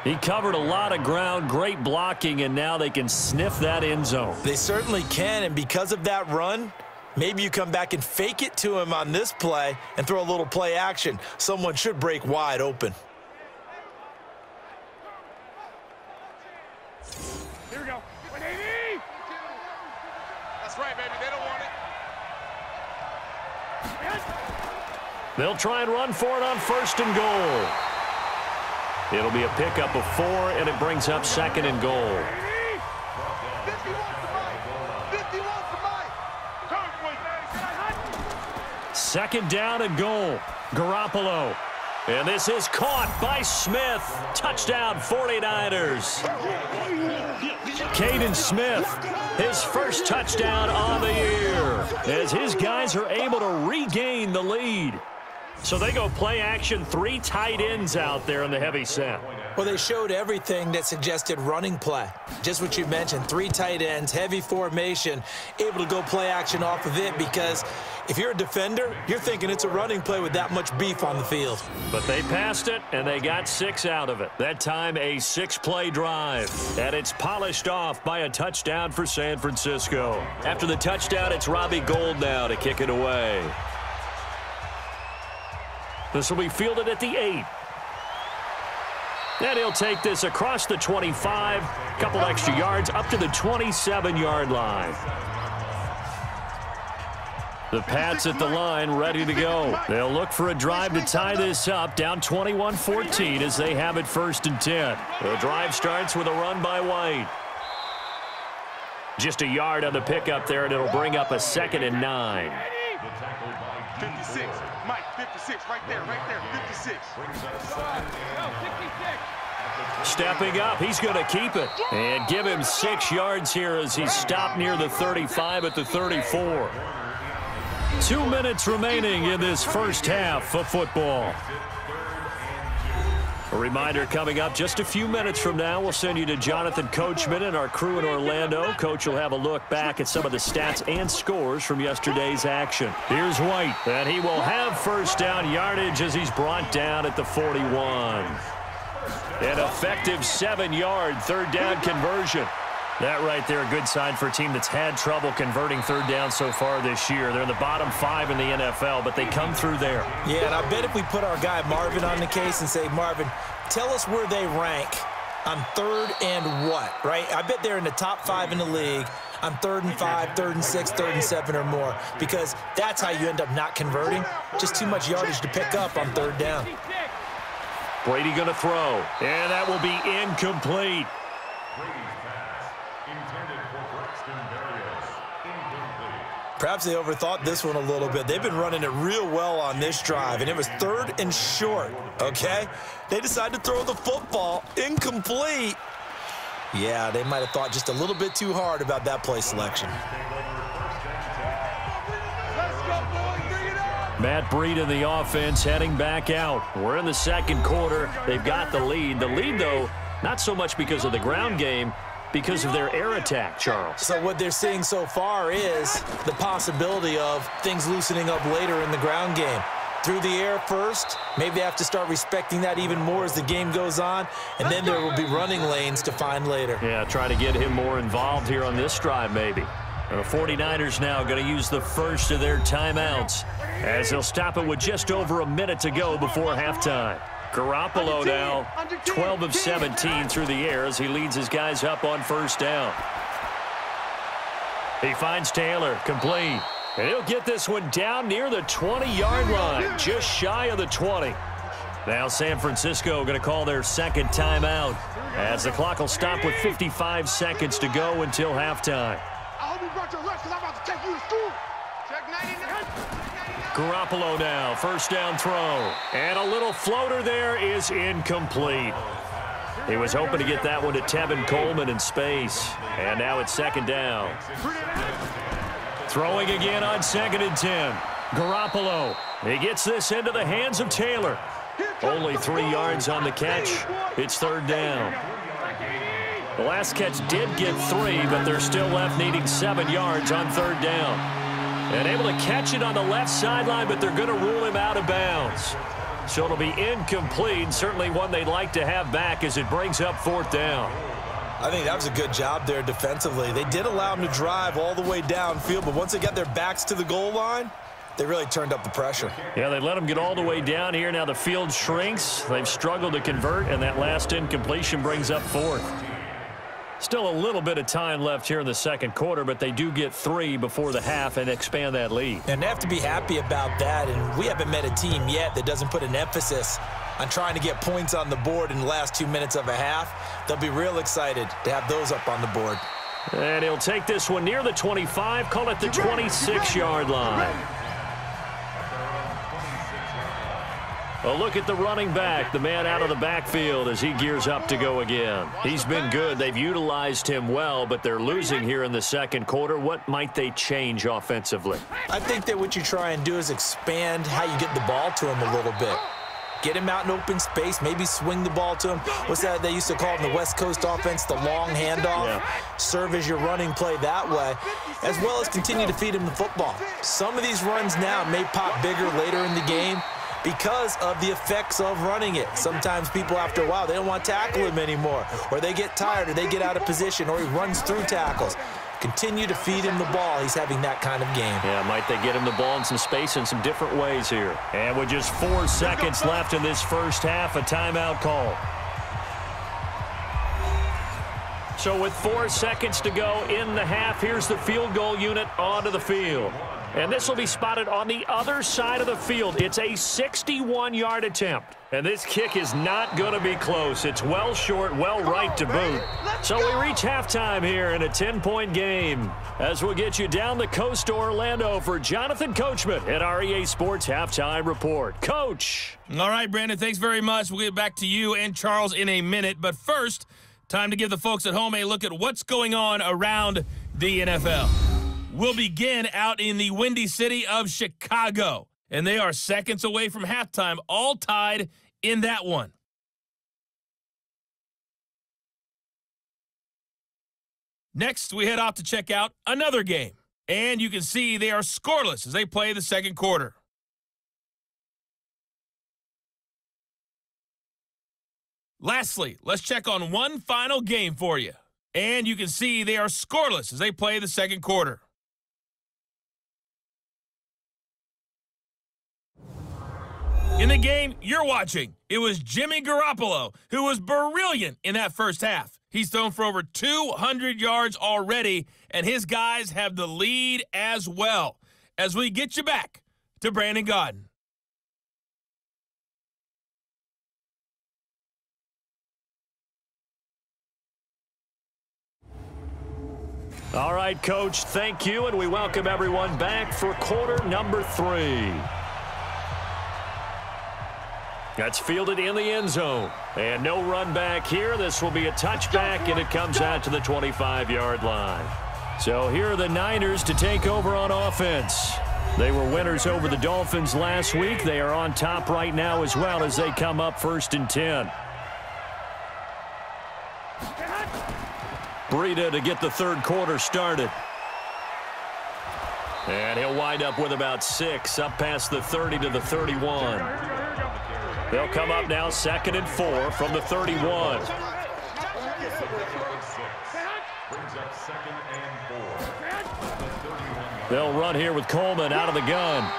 [SPEAKER 2] He covered a lot of ground, great blocking, and now they can sniff that end zone.
[SPEAKER 3] They certainly can, and because of that run, maybe you come back and fake it to him on this play and throw a little play action. Someone should break wide open.
[SPEAKER 4] Here we go. 180. That's right, baby. They don't want it.
[SPEAKER 2] They'll try and run for it on 1st and goal. It'll be a pickup of 4, and it brings up 2nd and goal. 2nd down and goal. Garoppolo. And this is caught by Smith. Touchdown, 49ers. Caden Smith, his first touchdown on the year, as his guys are able to regain the lead. So they go play action, 3 tight ends out there in the heavy set.
[SPEAKER 3] Well, they showed everything that suggested running play. Just what you mentioned, 3 tight ends, heavy formation, able to go play action off of it, because if you're a defender, you're thinking it's a running play with that much beef on the field.
[SPEAKER 2] But they passed it, and they got 6 out of it. That time a 6-play drive, and it's polished off by a touchdown for San Francisco. After the touchdown, it's Robbie Gould now to kick it away. This will be fielded at the 8. And he'll take this across the 25, a couple extra yards up to the 27-yard line. The Pats at the line ready to go. They'll look for a drive to tie this up, down 21-14 as they have it 1st and 10. The drive starts with a run by White. Just a yard on the pickup there, and it'll bring up a 2nd and 9.
[SPEAKER 4] 56. Mike, 56. Right there, 56.
[SPEAKER 2] Stepping up, he's going to keep it. And give him 6 yards here as he's stopped near the 35 at the 34. 2 minutes remaining in this first half of football. A reminder coming up just a few minutes from now, we'll send you to Jonathan Coachman and our crew in Orlando. Coach will have a look back at some of the stats and scores from yesterday's action. Here's White, and he will have first down yardage as he's brought down at the 41. An effective 7-yard 3rd down conversion. That right there, a good sign for a team that's had trouble converting 3rd down so far this year. They're in the bottom 5 in the NFL, but they come through there.
[SPEAKER 3] Yeah, and I bet if we put our guy Marvin on the case and say, Marvin, tell us where they rank on 3rd and what, right? I bet they're in the top 5 in the league on 3rd and 5, 3rd and 6, 3rd and 7 or more, because that's how you end up not converting. Just too much yardage to pick up on 3rd down.
[SPEAKER 2] Brady going to throw, and that will be incomplete.
[SPEAKER 3] Perhaps they overthought this one a little bit. They've been running it real well on this drive, and it was 3rd and short, okay? They decided to throw the football incomplete. Yeah, they might have thought just a little bit too hard about that play selection.
[SPEAKER 4] Let's go, boys. Bring it up.
[SPEAKER 2] Matt Breed in the offense heading back out. We're in the second quarter. They've got the lead. The lead, though, not so much because of the ground game, because of their air attack, Charles.
[SPEAKER 3] So what they're seeing so far is the possibility of things loosening up later in the ground game. Through the air first, maybe they have to start respecting that even more as the game goes on, and then there will be running lanes to find later.
[SPEAKER 2] Yeah, try to get him more involved here on this drive maybe. The 49ers now going to use the first of their timeouts as they'll stop it with just over a minute to go before halftime. Garoppolo now 12 of 17 through the air as he leads his guys up on first down. He finds Taylor, complete. And he'll get this one down near the 20-yard line, just shy of the 20. Now San Francisco going to call their second timeout as the clock will stop with 55 seconds to go until halftime.
[SPEAKER 4] I hope you brought your lunch because I'm about to take you to school. Check 99.
[SPEAKER 2] Garoppolo now, first down throw. And a little floater there is incomplete. He was hoping to get that one to Tevin Coleman in space. And now it's second down. Throwing again on 2nd and 10. Garoppolo. He gets this into the hands of Taylor. Only 3 yards on the catch. It's third down. The last catch did get 3, but they're still left needing 7 yards on third down. And able to catch it on the left sideline, but they're going to rule him out of bounds. So it'll be incomplete, certainly one they'd like to have back as it brings up fourth down.
[SPEAKER 3] I think that was a good job there defensively. They did allow them to drive all the way downfield, but once they got their backs to the goal line, they really turned up the pressure.
[SPEAKER 2] Yeah, they let them get all the way down here. Now the field shrinks. They've struggled to convert, and that last incompletion brings up fourth. Still a little bit of time left here in the second quarter, but they do get 3 before the half and expand that lead.
[SPEAKER 3] And they have to be happy about that, and we haven't met a team yet that doesn't put an emphasis on trying to get points on the board in the last 2 minutes of a half. They'll be real excited to have those up on the board.
[SPEAKER 2] And he'll take this one near the 25, call it the 26-yard line. A look at the running back, the man out of the backfield as he gears up to go again. He's been good. They've utilized him well, but they're losing here in the second quarter. What might they change offensively?
[SPEAKER 3] I think that what you try and do is expand how you get the ball to him a little bit. Get him out in open space, maybe swing the ball to him. What's that they used to call in the West Coast offense, the long handoff? Yeah. Serve as your running play that way, as well as continue to feed him the football. Some of these runs now may pop bigger later in the game because of the effects of running it. Sometimes people, after a while, they don't want to tackle him anymore, or they get tired, or they get out of position, or he runs through tackles. Continue to feed him the ball. He's having that kind of game.
[SPEAKER 2] Yeah, might they get him the ball in some space in some different ways here. And with just 4 seconds left in this first half, a timeout call. So with 4 seconds to go in the half, here's the field goal unit onto the field. And this will be spotted on the other side of the field. It's a 61-yard attempt. And this kick is not going to be close. It's well short, well right to boot. So we reach halftime here in a 10-point game as we'll get you down the coast to Orlando for Jonathan Coachman at our EA Sports Halftime Report. Coach.
[SPEAKER 1] All right, Brandon, thanks very much. We'll get back to you and Charles in a minute. But first, time to give the folks at home a look at what's going on around the NFL. We'll begin out in the windy city of Chicago, and they are seconds away from halftime, all tied in that one. Next, we head off to check out another game, and you can see they are scoreless as they play the second quarter. Lastly, let's check on one final game for you, and you can see they are scoreless as they play the second quarter. In the game you're watching, it was Jimmy Garoppolo who was brilliant in that first half. He's thrown for over 200 yards already, and his guys have the lead as well. As we get you back to Brandon Gaudin.
[SPEAKER 2] All right, Coach, thank you, and we welcome everyone back for quarter number 3. That's fielded in the end zone. And no run back here. This will be a touchback, and it comes out to the 25-yard line. So here are the Niners to take over on offense. They were winners over the Dolphins last week. They are on top right now as well as they come up 1st and 10. Breida to get the third quarter started. And he'll wind up with about 6, up past the 30 to the 31. They'll come up now 2nd and 4 from the 31. They'll run here with Coleman out of the gun.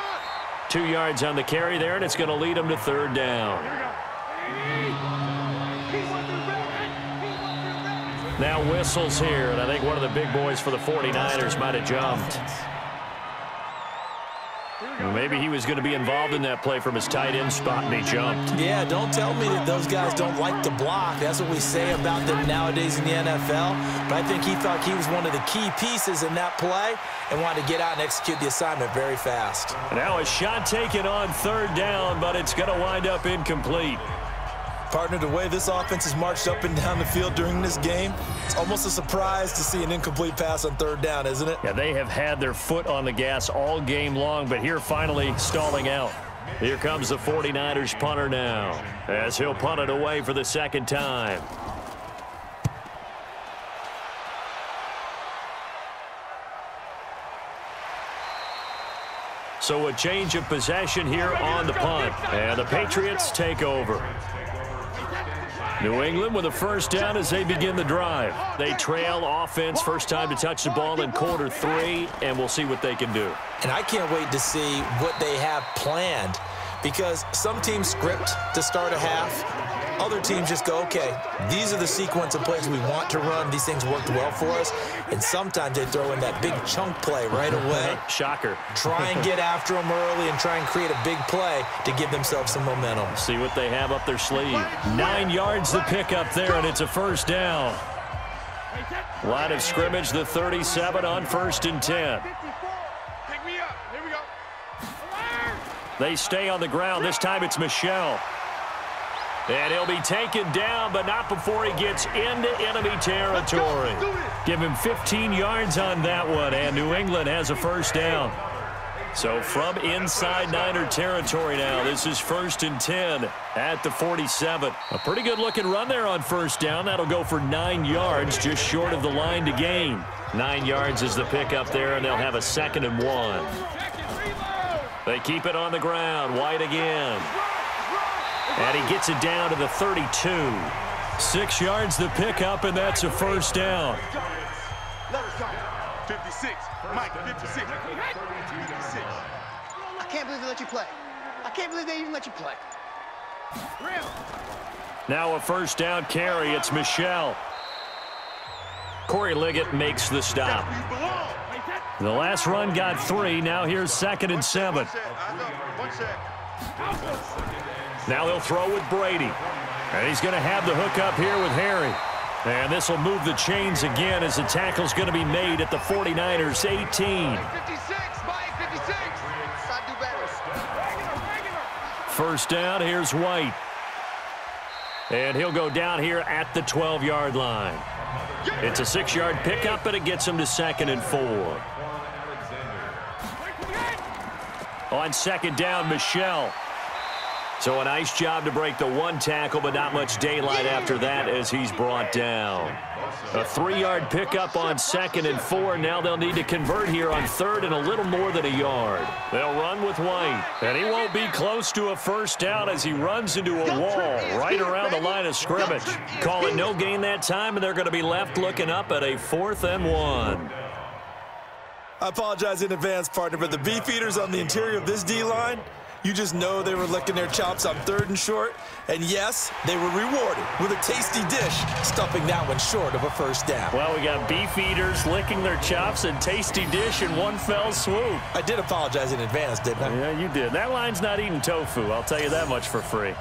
[SPEAKER 2] 2 yards on the carry there, and it's going to lead them to 3rd down. Now whistles here, and I think one of the big boys for the 49ers might have jumped. Maybe he was going to be involved in that play from his tight end spot, and he jumped.
[SPEAKER 3] Yeah, don't tell me that those guys don't like to block. That's what we say about them nowadays in the NFL. But I think he thought he was one of the key pieces in that play and wanted to get out and execute the assignment very fast.
[SPEAKER 2] Now a shot taken on 3rd down, but it's going to wind up incomplete.
[SPEAKER 3] Partner, the way this offense has marched up and down the field during this game, it's almost a surprise to see an incomplete pass on 3rd down, isn't it?
[SPEAKER 2] Yeah, they have had their foot on the gas all game long, but here finally stalling out. Here comes the 49ers punter now, as he'll punt it away for the 2nd time. So a change of possession here on the punt, and the Patriots take over. New England with a 1st down as they begin the drive. They trail offense, first time to touch the ball in quarter 3, and we'll see what they can do.
[SPEAKER 3] And I can't wait to see what they have planned, because some teams script to start a half. Other teams just go, okay, these are the sequence of plays we want to run. These things worked well for us. And sometimes they throw in that big chunk play right away.
[SPEAKER 2] Shocker.
[SPEAKER 3] Try and get after them early and try and create a big play to give themselves some momentum.
[SPEAKER 2] See what they have up their sleeve. 9 yards to pick up there, and it's a 1st down. Line of scrimmage, the 37 on 1st and 10.
[SPEAKER 4] Pick me up. Here we go.
[SPEAKER 2] They stay on the ground. This time it's Michel. And he'll be taken down, but not before he gets into enemy territory. Give him 15 yards on that one, and New England has a 1st down. So from inside Niner territory now, this is 1st and 10 at the 47. A pretty good-looking run there on 1st down. That'll go for 9 yards, just short of the line to gain. 9 yards is the pickup there, and they'll have a 2nd and 1. They keep it on the ground. White again. And he gets it down to the 32. 6 yards the pickup, and that's a 1st down.
[SPEAKER 4] 56. Mike, 56. 56.
[SPEAKER 6] I can't believe they let you play. I can't believe they even let you play.
[SPEAKER 2] Now a 1st down carry. It's Michel. Corey Liggett makes the stop. The last run got 3. Now here's 2nd and 7. Now they'll throw with Brady. And he's going to have the hook up here with Harry. And this will move the chains again as the tackle's going to be made at the 49ers 18.
[SPEAKER 6] 56, Mike, 56. I do better.
[SPEAKER 2] 1st down, here's White. And he'll go down here at the 12-yard line. It's a 6-yard pickup, and it gets him to 2nd and 4. On 2nd down, Michel. So a nice job to break the 1 tackle, but not much daylight after that as he's brought down. A 3-yard pickup on 2nd and 4. Now they'll need to convert here on 3rd and a little more than a yard. They'll run with White, and he won't be close to a 1st down as he runs into a wall right around the line of scrimmage. Call it no gain that time, and they're going to be left looking up at a 4th and 1.
[SPEAKER 3] I apologize in advance, partner, but the beefeaters on the interior of this D-line, you just know they were licking their chops on 3rd and short. And yes, they were rewarded with a tasty dish, stuffing that one short of a 1st down.
[SPEAKER 2] Well, we got beef eaters licking their chops and tasty dish in one fell swoop.
[SPEAKER 3] I did apologize in advance, didn't I?
[SPEAKER 2] Yeah, you did. That line's not eating tofu, I'll tell you that much for free.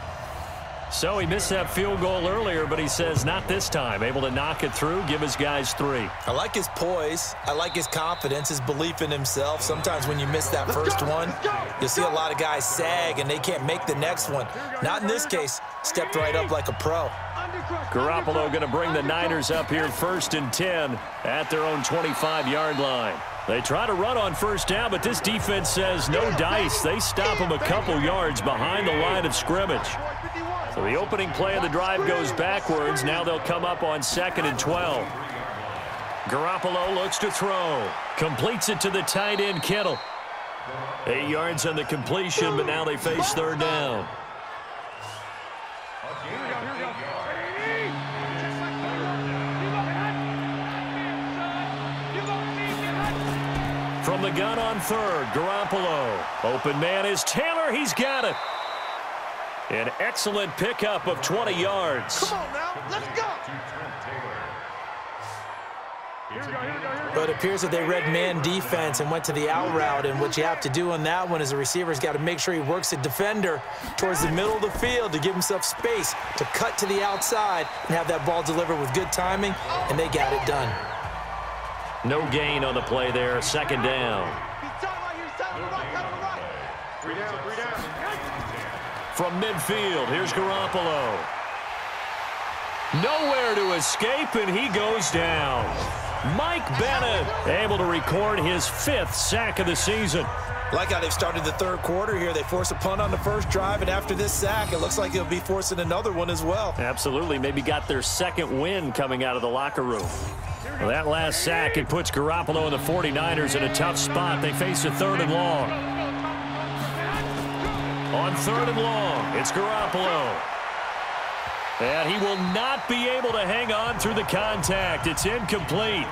[SPEAKER 2] So he missed that field goal earlier, but he says not this time. Able to knock it through, give his guys 3.
[SPEAKER 3] I like his poise. I like his confidence, his belief in himself. Sometimes when you miss that first one, you'll see a lot of guys sag and they can't make the next one. Not in this case. Stepped right up like a pro.
[SPEAKER 2] Garoppolo going to bring the Niners up here 1st and 10 at their own 25-yard line. They try to run on first down, but this defense says no dice. They stop them a couple yards behind the line of scrimmage. So the opening play of the drive goes backwards. Now they'll come up on 2nd and 12. Garoppolo looks to throw. Completes it to the tight end, Kittle. 8 yards on the completion, but now they face third down. From the gun on third, Garoppolo. Open man is Taylor. He's got it. An excellent pickup of 20 yards.
[SPEAKER 4] Come on now, let's go.
[SPEAKER 3] But it appears that they read man defense and went to the out route, and what you have to do on that one is the receiver's got to make sure he works the defender towards the middle of the field to give himself space to cut to the outside and have that ball delivered with good timing, and they got it done.
[SPEAKER 2] No gain on the play there, 2nd down. From midfield, here's Garoppolo. Nowhere to escape, and he goes down. Mike Bennett able to record his 5th sack of the season.
[SPEAKER 3] Like how they've started the third quarter here. They force a punt on the first drive, and after this sack, it looks like they'll be forcing another one as well.
[SPEAKER 2] Absolutely. Maybe got their 2nd win coming out of the locker room. Well, that last sack, it puts Garoppolo and the 49ers in a tough spot. They face a 3rd and long. On 3rd and long, it's Garoppolo. And he will not be able to hang on through the contact. It's incomplete.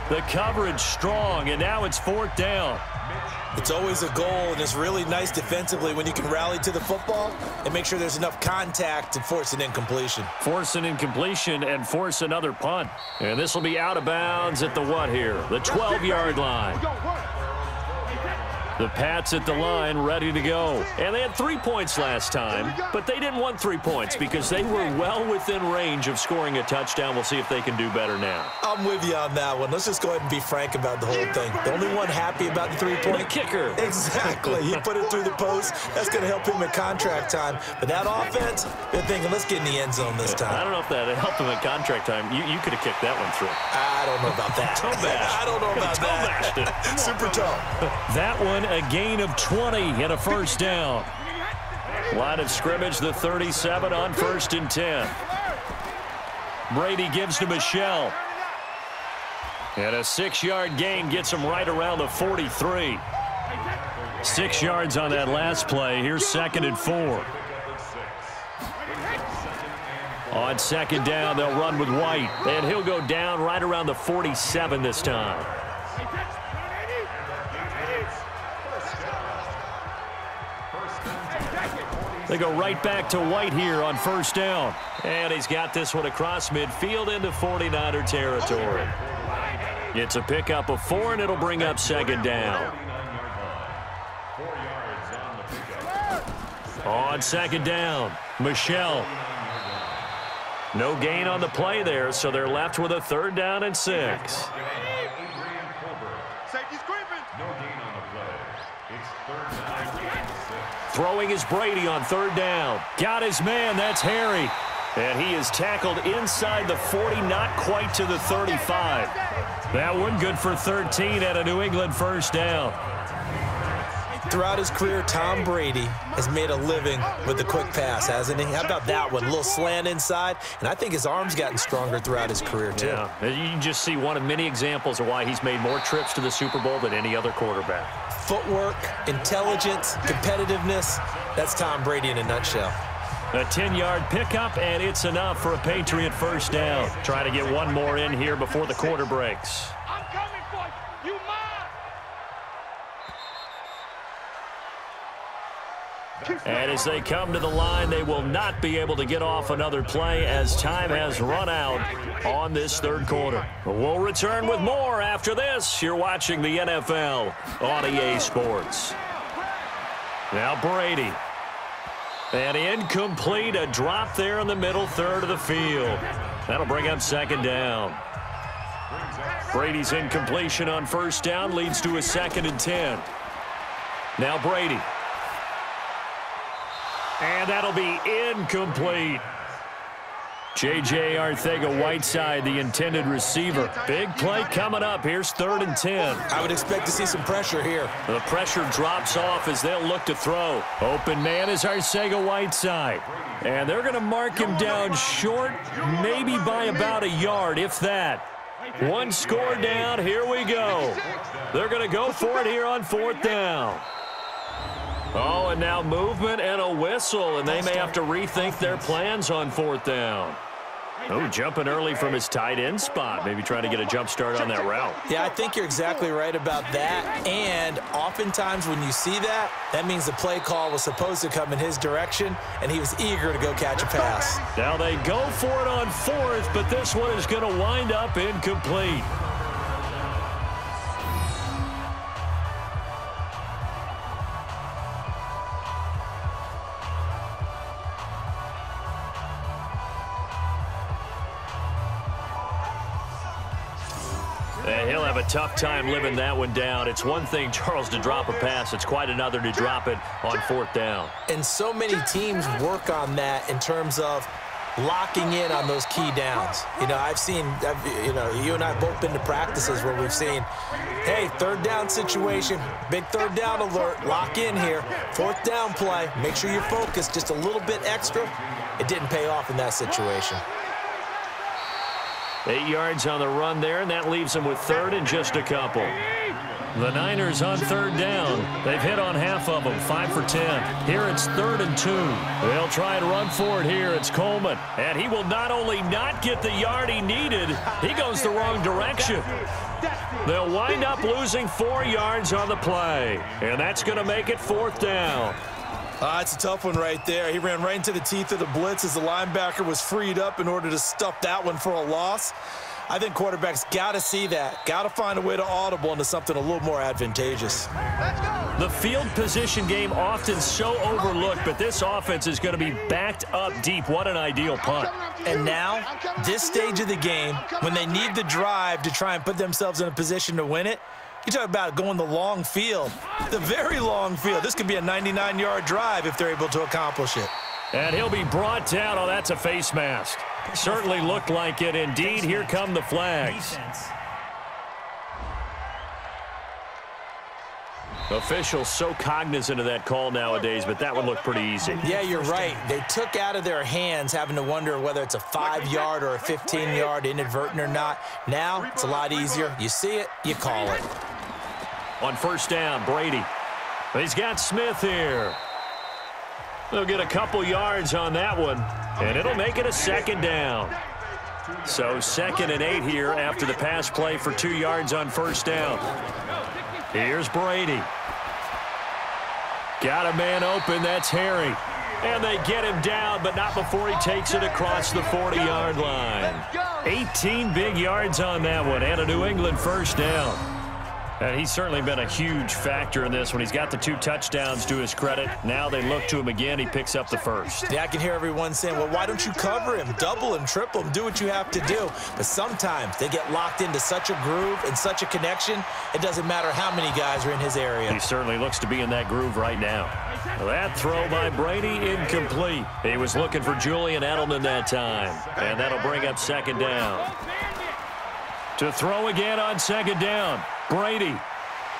[SPEAKER 2] The coverage strong, and now it's 4th down.
[SPEAKER 3] It's always a goal, and it's really nice defensively when you can rally to the football and make sure there's enough contact to force an incompletion.
[SPEAKER 2] Force an incompletion and force another punt. And this will be out of bounds at the what here? The 12-yard line. The Pats at the line ready to go. And they had 3 points last time, but they didn't want 3 points because they were well within range of scoring a touchdown. We'll see if they can do better now.
[SPEAKER 3] I'm with you on that one. Let's just go ahead and be frank about the whole thing. The only one happy about the 3-point.
[SPEAKER 2] The kicker.
[SPEAKER 3] Exactly. He put it through the post. That's going to help him at contract time. But that offense, they're thinking, let's get in the end zone this time.
[SPEAKER 2] I don't know if that helped him at contract time. You could have kicked that one through.
[SPEAKER 3] I don't know about that. I don't know about that. Super tough.
[SPEAKER 2] That one, a gain of 20 and a 1st down. Line of scrimmage, the 37 on 1st and 10. Brady gives to Michelle. And a 6-yard gain gets him right around the 43. 6 yards on that last play. Here's 2nd and 4. On 2nd down, they'll run with White. And he'll go down right around the 47 this time. They go right back to White here on 1st down. And he's got this one across midfield into 49er territory. It's a pickup of 4, and it'll bring up 2nd down. On 2nd down, Michelle. No gain on the play there, so they're left with a 3rd down and 6.
[SPEAKER 4] Safety's creeping. No gain on the play. It's 3rd down.
[SPEAKER 2] Throwing is Brady on 3rd down. Got his man, that's Harry. And he is tackled inside the 40, not quite to the 35. That one good for 13 at a New England 1st down.
[SPEAKER 3] Throughout his career, Tom Brady has made a living with the quick pass, hasn't he? How about that one? A little slant inside, and I think his arm's gotten stronger throughout his career, too.
[SPEAKER 2] Yeah, you can just see one of many examples of why he's made more trips to the Super Bowl than any other quarterback.
[SPEAKER 3] Footwork, intelligence, competitiveness, that's Tom Brady in a nutshell.
[SPEAKER 2] A 10-yard pickup, and it's enough for a Patriot 1st down. Try to get one more in here before the quarter breaks.
[SPEAKER 4] I'm coming for you. You mine.
[SPEAKER 2] And as they come to the line, they will not be able to get off another play as time has run out on this 3rd quarter. We'll return with more after this. You're watching the NFL on EA Sports. Now Brady. And incomplete, a drop there in the middle 3rd of the field. That'll bring up 2nd down. Brady's incompletion on 1st down leads to a 2nd and 10. Now Brady. And that'll be incomplete. J.J. Arcega-Whiteside, the intended receiver. Big play coming up. Here's 3rd and 10.
[SPEAKER 3] I would expect to see some pressure here.
[SPEAKER 2] The pressure drops off as they'll look to throw. Open man is Arcega-Whiteside. And they're going to mark him down short, maybe by about a yard, if that. One score down. Here we go. They're going to go for it here on 4th down. Oh, and now movement and a whistle, and they may have to rethink their plans on 4th down. Oh, jumping early from his tight end spot. Maybe trying to get a jump start on that route.
[SPEAKER 3] Yeah, I think you're exactly right about that. And oftentimes when you see that, that means the play call was supposed to come in his direction, and he was eager to go catch a pass.
[SPEAKER 2] Now they go for it on 4th, but this one is going to wind up incomplete. And he'll have a tough time living that one down. It's one thing, Charles, to drop a pass. It's quite another to drop it on 4th down.
[SPEAKER 3] And so many teams work on that in terms of locking in on those key downs. You know, you and I have both been to practices where we've seen, hey, 3rd down situation, big 3rd down alert, lock in here, 4th down play, make sure you're focused just a little bit extra. It didn't pay off in that situation.
[SPEAKER 2] 8 yards on the run there, and that leaves them with 3rd and just a couple. The Niners on 3rd down. They've hit on half of them, 5 for 10. Here it's 3rd and 2. They'll try and run for it here. It's Coleman. And he will not only not get the yard he needed, he goes the wrong direction. They'll wind up losing 4 yards on the play. And that's going to make it 4th down.
[SPEAKER 3] It's a tough one right there. He ran right into the teeth of the blitz as the linebacker was freed up in order to stuff that one for a loss. I think quarterbacks got to see that. Got to find a way to audible into something a little more advantageous.
[SPEAKER 2] The field position game often so overlooked, but this offense is going to be backed up deep. What an ideal punt.
[SPEAKER 3] And now, this stage of the game, when they need the drive to try and put themselves in a position to win it, you talk about going the long field, the very long field. This could be a 99-yard drive if they're able to accomplish it.
[SPEAKER 2] And he'll be brought down. Oh, that's a face mask. Certainly looked like it. Indeed, here come the flags. Officials so cognizant of that call nowadays, but that one looked pretty easy.
[SPEAKER 3] Yeah, you're right. They took out of their hands having to wonder whether it's a 5-yard or a 15-yard, inadvertent or not. Now, it's a lot easier. You see it, you call it.
[SPEAKER 2] On 1st down, Brady. He's got Smith here. They'll get a couple yards on that one, and it'll make it a 2nd down. So 2nd and 8 here after the pass play for 2 yards on 1st down. Here's Brady. Got a man open. That's Harry. And they get him down, but not before he takes it across the 40-yard line. 18 big yards on that one, and a New England 1st down. And he's certainly been a huge factor in this one. He's got the 2 touchdowns to his credit. Now they look to him again. He picks up the 1st.
[SPEAKER 3] Yeah, I can hear everyone saying, well, why don't you cover him? Double him, triple him, do what you have to do. But sometimes they get locked into such a groove and such a connection, it doesn't matter how many guys are in his area.
[SPEAKER 2] He certainly looks to be in that groove right now. That throw by Brady, incomplete. He was looking for Julian Edelman that time. And that'll bring up 2nd down. To throw again on 2nd down. Brady.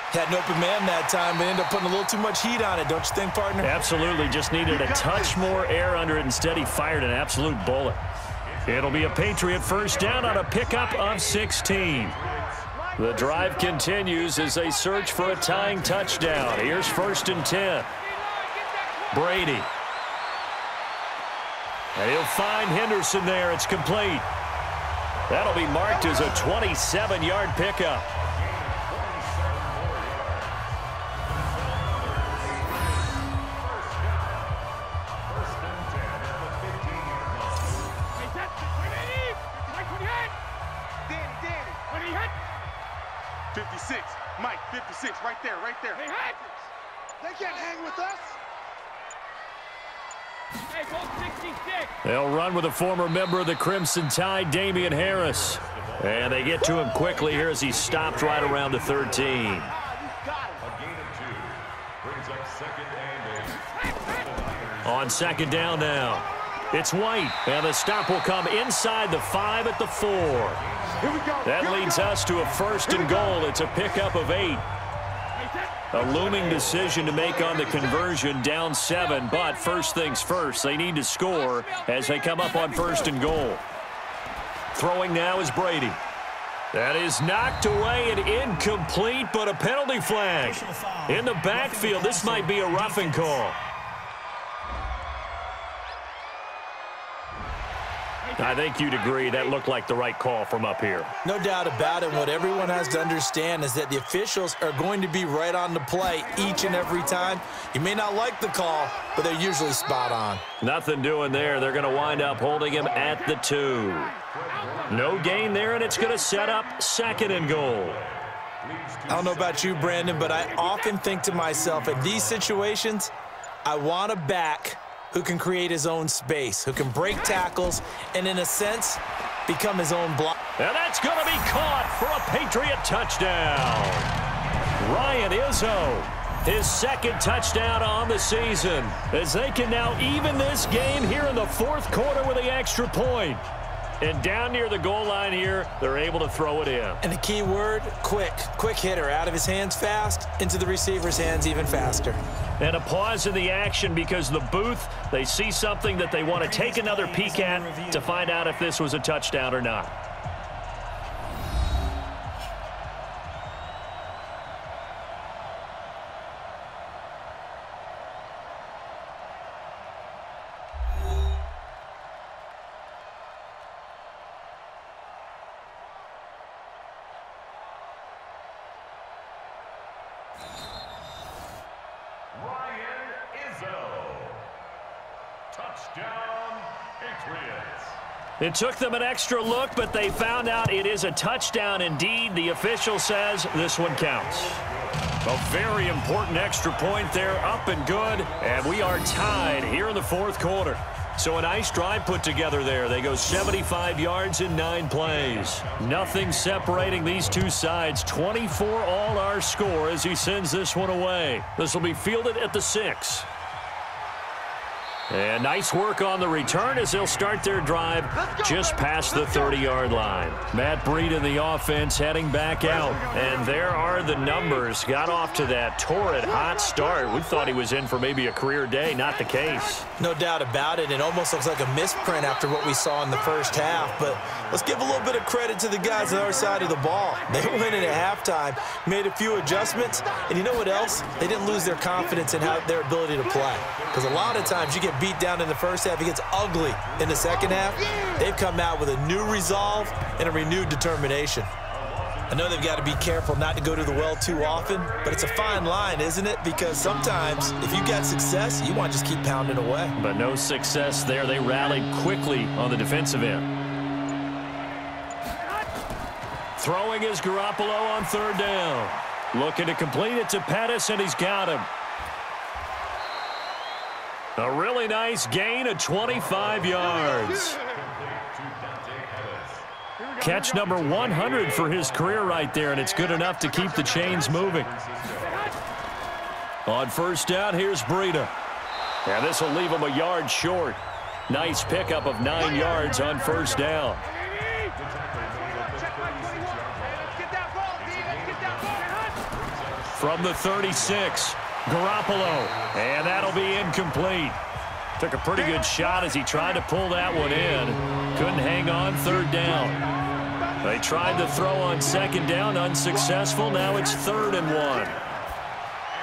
[SPEAKER 3] Had an open man that time, but ended up putting a little too much heat on it, don't you think, partner?
[SPEAKER 2] Absolutely. Just needed a touch more air under it. Instead, he fired an absolute bullet. It'll be a Patriot 1st down on a pickup of 16. The drive continues as they search for a tying touchdown. Here's 1st and 10. Brady. And he'll find Henderson there. It's complete. That'll be marked as a 27-yard pickup.
[SPEAKER 4] Mike, 56, right there, right there. They can't hang with us.
[SPEAKER 6] Hey, go 66.
[SPEAKER 2] They'll run with a former member of the Crimson Tide, Damian Harris. And they get to him quickly here as he stopped right around the 13. On 2nd down now. It's White, and the stop will come inside the 5 at the 4. That leads us to a 1st and goal. It's a pickup of 8. A looming decision to make on the conversion, down 7, but first things first, they need to score as they come up on 1st and goal. Throwing now is Brady. That is knocked away and incomplete, but a penalty flag. In the backfield, this might be a roughing call. I think you'd agree that looked like the right call from up here.
[SPEAKER 3] No doubt about it. What everyone has to understand is that the officials are going to be right on the play each and every time. You may not like the call, but they're usually spot on.
[SPEAKER 2] Nothing doing there. They're going to wind up holding him at the 2. No gain there, and it's going to set up 2nd and goal.
[SPEAKER 3] I don't know about you, Brandon, but I often think to myself, in these situations, I want a back who can create his own space, who can break tackles, and in a sense, become his own block.
[SPEAKER 2] And that's going to be caught for a Patriot touchdown. Ryan Izzo, his 2nd touchdown on the season, as they can now even this game here in the 4th quarter with the extra point. And down near the goal line here, they're able to throw it in.
[SPEAKER 3] And the key word, quick. Quick hitter, out of his hands fast, into the receiver's hands even faster.
[SPEAKER 2] And a pause in the action because the booth, they see something that they want to take another peek at to find out if this was a touchdown or not.
[SPEAKER 5] Touchdown, Patriots.
[SPEAKER 2] It took them an extra look, but they found out it is a touchdown indeed. The official says this one counts. A very important extra point there, up and good, and we are tied here in the 4th quarter. So a nice drive put together there. They go 75 yards in 9 plays. Nothing separating these two sides. 24 all our score as he sends this one away. This will be fielded at the 6. And nice work on the return as they'll start their drive just past the 30-yard line. Matt Breed in the offense heading back out. And there are the numbers. Got off to that torrid hot start. We thought he was in for maybe a career day. Not the case.
[SPEAKER 3] No doubt about it. It almost looks like a misprint after what we saw in the first half. But let's give a little bit of credit to the guys on our side of the ball. They went in at halftime, made a few adjustments, and you know what else? They didn't lose their confidence in their ability to play. Because a lot of times you get beat down in the first half, it gets ugly in the second half. They've come out with a new resolve and a renewed determination. I know they've got to be careful not to go to the well too often, but it's a fine line, isn't it? Because sometimes if you got success, you want to just keep pounding away.
[SPEAKER 2] But no success there. They rallied quickly on the defensive end. Throwing is Garoppolo on 3rd down. Looking to complete it to Pettis, and he's got him. A really nice gain of 25 yards. Catch number 100 for his career right there, and it's good enough to keep the chains moving. On 1st down, here's Breida. And this will leave him a yard short. Nice pickup of 9 yards on 1st down. From the 36. Garoppolo, and that'll be incomplete. Took a pretty good shot as he tried to pull that one in. Couldn't hang on 3rd down. They tried to throw on 2nd down, unsuccessful. Now it's 3rd and 1.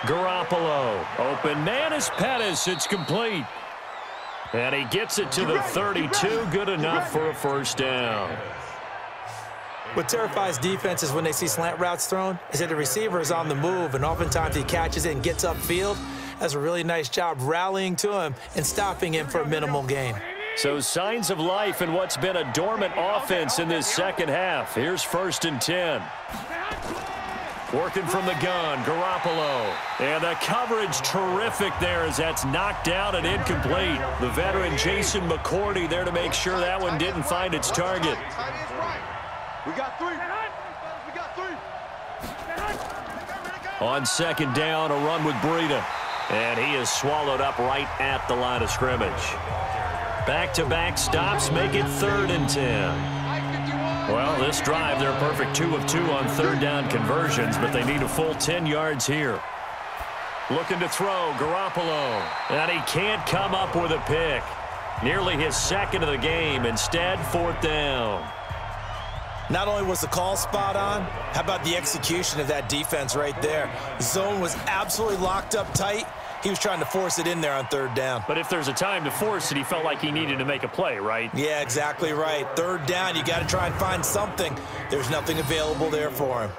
[SPEAKER 2] Garoppolo, open man is Pettis. It's complete. And he gets it to the 32. Good enough for a 1st down.
[SPEAKER 3] What terrifies defenses when they see slant routes thrown is that the receiver is on the move, and oftentimes he catches it and gets upfield. Does a really nice job rallying to him and stopping him for a minimal gain.
[SPEAKER 2] So signs of life in what's been a dormant offense in this second half. Here's 1st and 10. Working from the gun, Garoppolo. And the coverage terrific there as that's knocked down and incomplete. The veteran Jason McCourty there to make sure that one didn't find its target.
[SPEAKER 4] We got 3.
[SPEAKER 2] On 2nd down, a run with Breida. And he is swallowed up right at the line of scrimmage. Back-to-back stops make it 3rd and 10. Well, this drive, they're a perfect 2 of 2 on 3rd down conversions, but they need a full 10 yards here. Looking to throw, Garoppolo. And he can't come up with a pick. Nearly his 2nd of the game. Instead, 4th down.
[SPEAKER 3] Not only was the call spot on, how about the execution of that defense right there? The zone was absolutely locked up tight. He was trying to force it in there on 3rd down.
[SPEAKER 2] But if there's a time to force it, he felt like he needed to make a play, right?
[SPEAKER 3] Yeah, exactly right. 3rd down, you got to try and find something. There's nothing available there for him.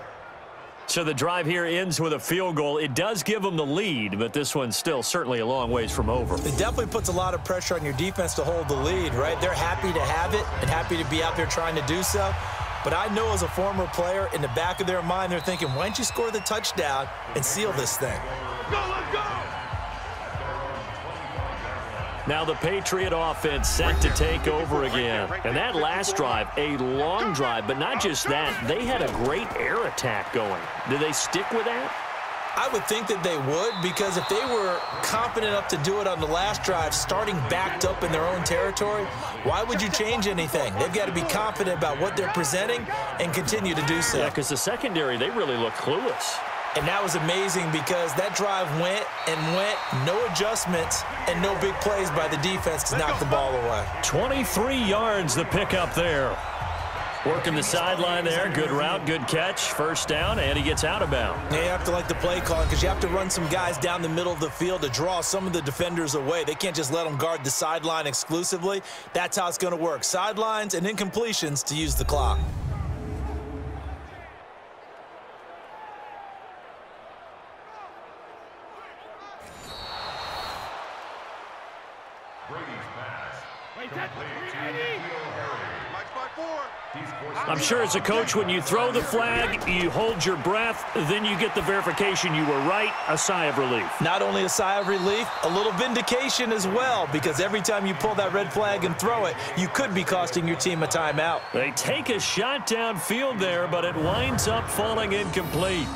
[SPEAKER 2] So the drive here ends with a field goal. It does give them the lead, but this one's still certainly a long ways from over.
[SPEAKER 3] It definitely puts a lot of pressure on your defense to hold the lead, right? They're happy to have it and happy to be out there trying to do so. But I know as a former player, in the back of their mind, they're thinking, why don't you score the touchdown and seal this thing?
[SPEAKER 4] Go, let's go!
[SPEAKER 2] Now the Patriot offense set to take over again. And that last drive, a long drive, but not just that, they had a great air attack going. Did they stick with that?
[SPEAKER 3] I would think that they would, because if they were confident enough to do it on the last drive, starting backed up in their own territory, why would you change anything? They've got to be confident about what they're presenting and continue to do so.
[SPEAKER 2] Yeah, because the secondary, they really look clueless.
[SPEAKER 3] And that was amazing because that drive went and went, no adjustments and no big plays by the defense to knock the ball away.
[SPEAKER 2] 23 yards the pickup there. Working the sideline there. Good route, good catch. 1st down, and he gets out of bounds.
[SPEAKER 3] Yeah, you have to like the play calling because you have to run some guys down the middle of the field to draw some of the defenders away. They can't just let them guard the sideline exclusively. That's how it's going to work. Sidelines and incompletions to use the clock.
[SPEAKER 2] I'm sure as a coach, when you throw the flag, you hold your breath, then you get the verification you were right, a sigh of relief.
[SPEAKER 3] Not only a sigh of relief, a little vindication as well, because every time you pull that red flag and throw it, you could be costing your team a timeout.
[SPEAKER 2] They take a shot downfield there, but it winds up falling incomplete.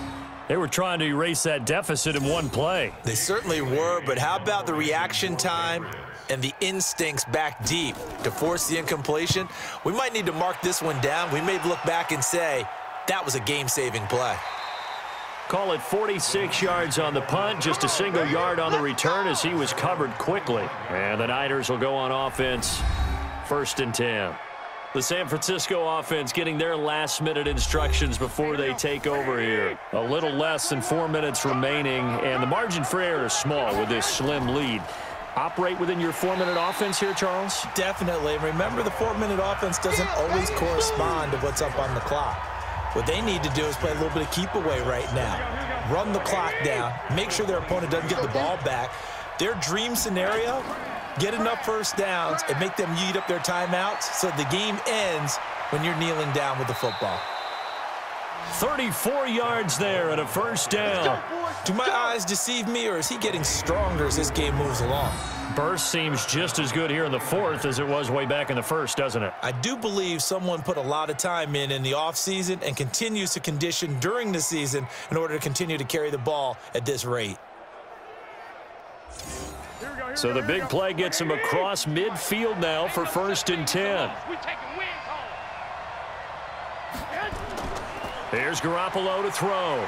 [SPEAKER 2] They were trying to erase that deficit in one play.
[SPEAKER 3] They certainly were, but how about the reaction time and the instincts back deep to force the incompletion? We might need to mark this one down. We may look back and say, that was a game-saving play.
[SPEAKER 2] Call it 46 yards on the punt, just a single yard on the return as he was covered quickly. And the Niners will go on offense, 1st and 10. The San Francisco offense getting their last-minute instructions before they take over here. A little less than 4 minutes remaining, and the margin for error is small with this slim lead. Operate within your 4-minute offense here, Charles?
[SPEAKER 3] Definitely. Remember, the 4-minute offense doesn't always correspond to what's up on the clock. What they need to do is play a little bit of keep away right now. Run the clock down. Make sure their opponent doesn't get the ball back. Their dream scenario, get enough 1st downs and make them eat up their timeouts so the game ends when you're kneeling down with the football.
[SPEAKER 2] 34 yards there and a 1st down.
[SPEAKER 3] Do my eyes deceive me, or is he getting stronger as this game moves along?
[SPEAKER 2] Burst seems just as good here in the 4th as it was way back in the 1st, doesn't it?
[SPEAKER 3] I do believe someone put a lot of time in the offseason and continues to condition during the season in order to continue to carry the ball at this rate.
[SPEAKER 2] So the big play gets him across midfield now for 1st and 10. Here's Garoppolo to throw.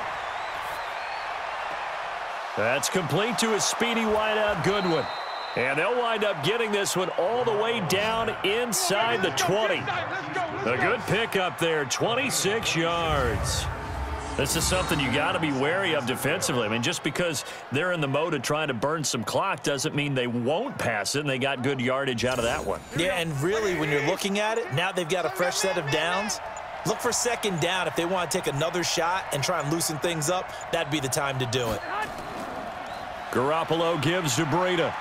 [SPEAKER 2] That's complete to his speedy wideout Goodwin. And they'll wind up getting this one all the way down inside the 20. A good pickup there, 26 yards. This is something you got to be wary of defensively. I mean, just because they're in the mode of trying to burn some clock doesn't mean they won't pass it, and they got good yardage out of that one.
[SPEAKER 3] Yeah, and really, when you're looking at it, now they've got a fresh set of downs. Look for 2nd down. If they want to take another shot and try and loosen things up, that'd be the time to do it.
[SPEAKER 2] Garoppolo gives to Breida.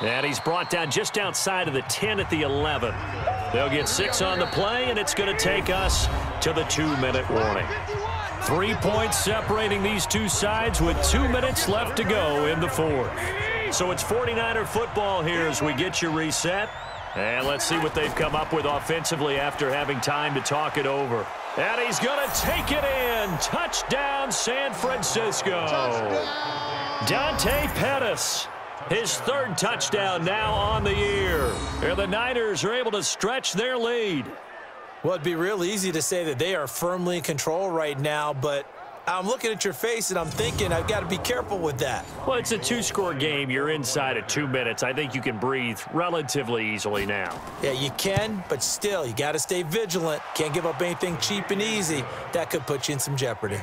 [SPEAKER 2] And he's brought down just outside of the 10 at the 11. They'll get 6 on the play, and it's going to take us to the 2-minute warning. 3 points separating these two sides with 2 minutes left to go in the 4th. So it's 49er football here as we get you reset. And let's see what they've come up with offensively after having time to talk it over. And he's going to take it in. Touchdown, San Francisco. Touchdown. Dante Pettis His third touchdown now on the year. And the Niners are able to stretch their lead.
[SPEAKER 3] Well, it'd be real easy to say that they are firmly in control right now, but I'm looking at your face and I'm thinking I've got to be careful with that.
[SPEAKER 2] Well, it's a two-score game. You're inside of 2 minutes. I think you can breathe relatively easily now.
[SPEAKER 3] Yeah, you can, but still, you got to stay vigilant. Can't give up anything cheap and easy. That could put you in some jeopardy.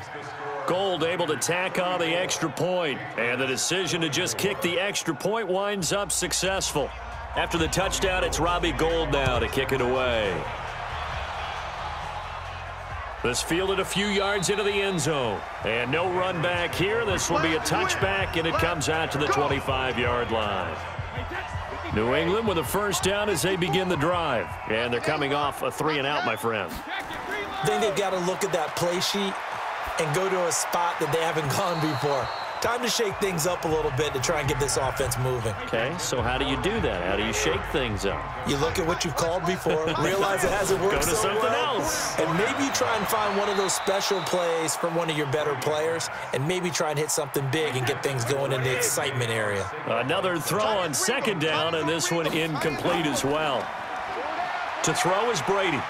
[SPEAKER 2] Gold able to tack on the extra point, and the decision to just kick the extra point winds up successful. After the touchdown, it's Robbie Gould now to kick it away. This fielded a few yards into the end zone. And no run back here. This will be a touchback, and it comes out to the 25-yard line. New England with a first down as they begin the drive. And they're coming off a 3-and-out, my friend.
[SPEAKER 3] I think they've got to look at that play sheet and go to a spot that they haven't gone before. Time to shake things up a little bit to try and get this offense moving.
[SPEAKER 2] Okay, so how do you do that? How do you shake things up?
[SPEAKER 3] You look at what you've called before, realize it hasn't worked
[SPEAKER 2] Go to
[SPEAKER 3] so
[SPEAKER 2] something
[SPEAKER 3] well,
[SPEAKER 2] else.
[SPEAKER 3] and maybe you try and find one of those special plays from one of your better players, and maybe try and hit something big and get things going in the excitement area.
[SPEAKER 2] Another throw on second down, and this one incomplete as well. To throw is Brady.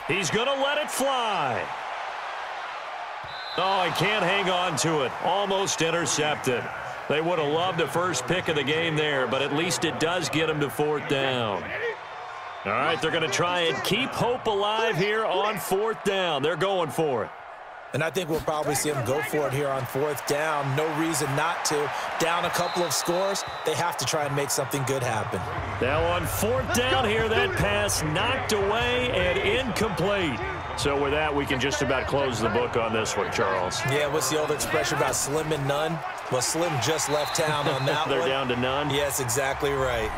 [SPEAKER 2] He's going to let it fly. Oh, he can't hang on to it. Almost intercepted. They would have loved the first pick of the game there, but at least it does get them to fourth down. All right, they're going to try and keep hope alive here on fourth down. They're going for it.
[SPEAKER 3] And I think we'll probably see them go for it here on fourth down. No reason not to. Down a couple of scores, they have to try and make something good happen.
[SPEAKER 2] Now on fourth down here, that pass knocked away and incomplete. So with that, we can just about close the book on this one, Charles.
[SPEAKER 3] Yeah, what's the old expression about slim and none? Well, Slim just left town on that
[SPEAKER 2] They're
[SPEAKER 3] one.
[SPEAKER 2] down to none?
[SPEAKER 3] Yes, exactly right.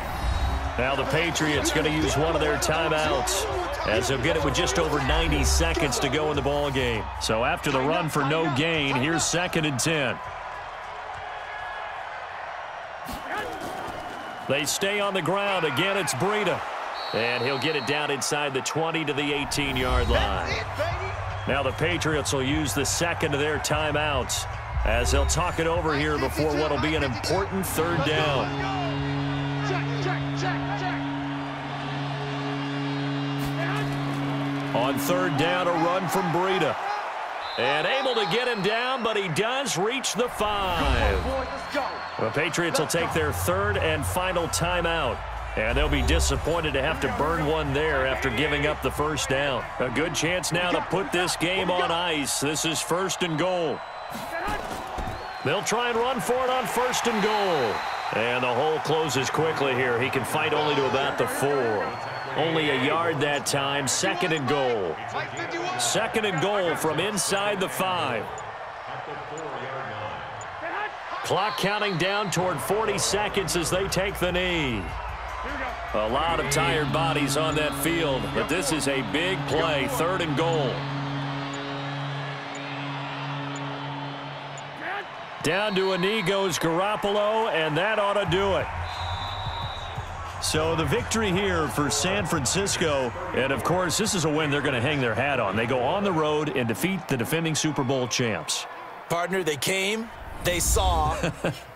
[SPEAKER 2] Now the Patriots going to use one of their timeouts as they'll get it with just over 90 seconds to go in the ball game. So after the run for no gain, here's 2nd and 10. They stay on the ground. Again, it's Breida. And he'll get it down inside the 20 to the 18-yard line. Now the Patriots will use the second of their timeouts as they'll talk it over here before what will be an important third down. On third down, a run from Breida. And able to get him down, but he does reach the 5. The Patriots will take their third and final timeout. And they'll be disappointed to have to burn one there after giving up the first down. A good chance now to put this game on ice. This is 1st and goal. They'll try and run for it on 1st and goal. And the hole closes quickly here. He can fight only to about the 4. Only a yard that time. 2nd and goal. 2nd and goal from inside the 5. Clock counting down toward 40 seconds as they take the knee. A lot of tired bodies on that field, but this is a big play. 3rd and goal. Down to a knee goes Garoppolo, and that ought to do it. So the victory here for San Francisco, and of course this is a win they're going to hang their hat on. They go on the road and defeat the defending Super Bowl champs.
[SPEAKER 3] Partner, they came, they saw,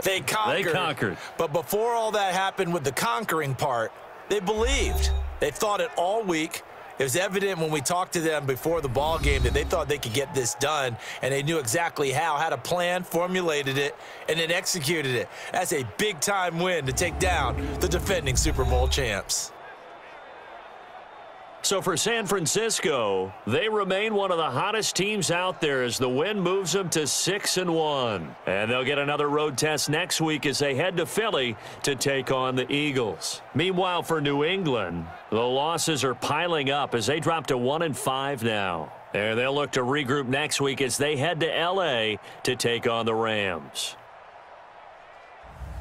[SPEAKER 3] they conquered.
[SPEAKER 2] They conquered.
[SPEAKER 3] But before all that happened with the conquering part, they believed. They thought it all week. It was evident when we talked to them before the ball game that they thought they could get this done, and they knew exactly how, had a plan, formulated it, and then executed it. That's a big-time win to take down the defending Super Bowl champs.
[SPEAKER 2] So for San Francisco, they remain one of the hottest teams out there as the win moves them to 6-1. And they'll get another road test next week as they head to Philly to take on the Eagles. Meanwhile, for New England, the losses are piling up as they drop to 1-5 now. And they'll look to regroup next week as they head to L.A. to take on the Rams.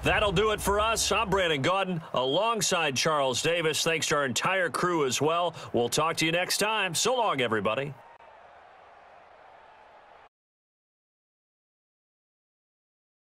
[SPEAKER 2] That'll do it for us. I'm Brandon Gaudin alongside Charles Davis. Thanks to our entire crew as well. We'll talk to you next time. So long, everybody.